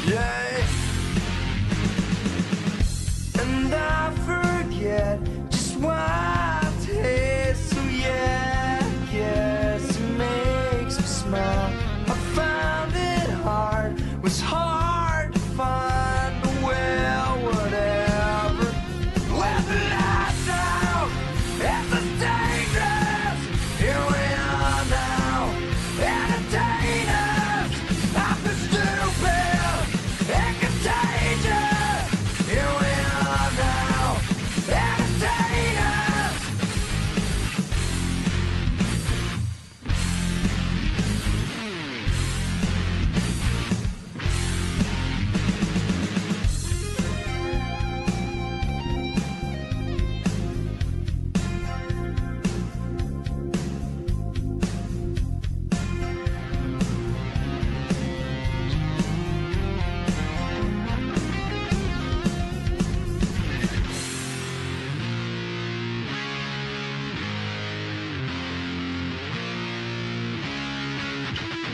yeah. And I forget just why it tastes so, yeah, yes, it makes me smile. I found it hard, was hard to find, well, whatever. With the lights out, it's a dangerous. Here we are now, entertainers. I'm the stupid and contagious. Here we are now, entertainers.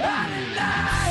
I deny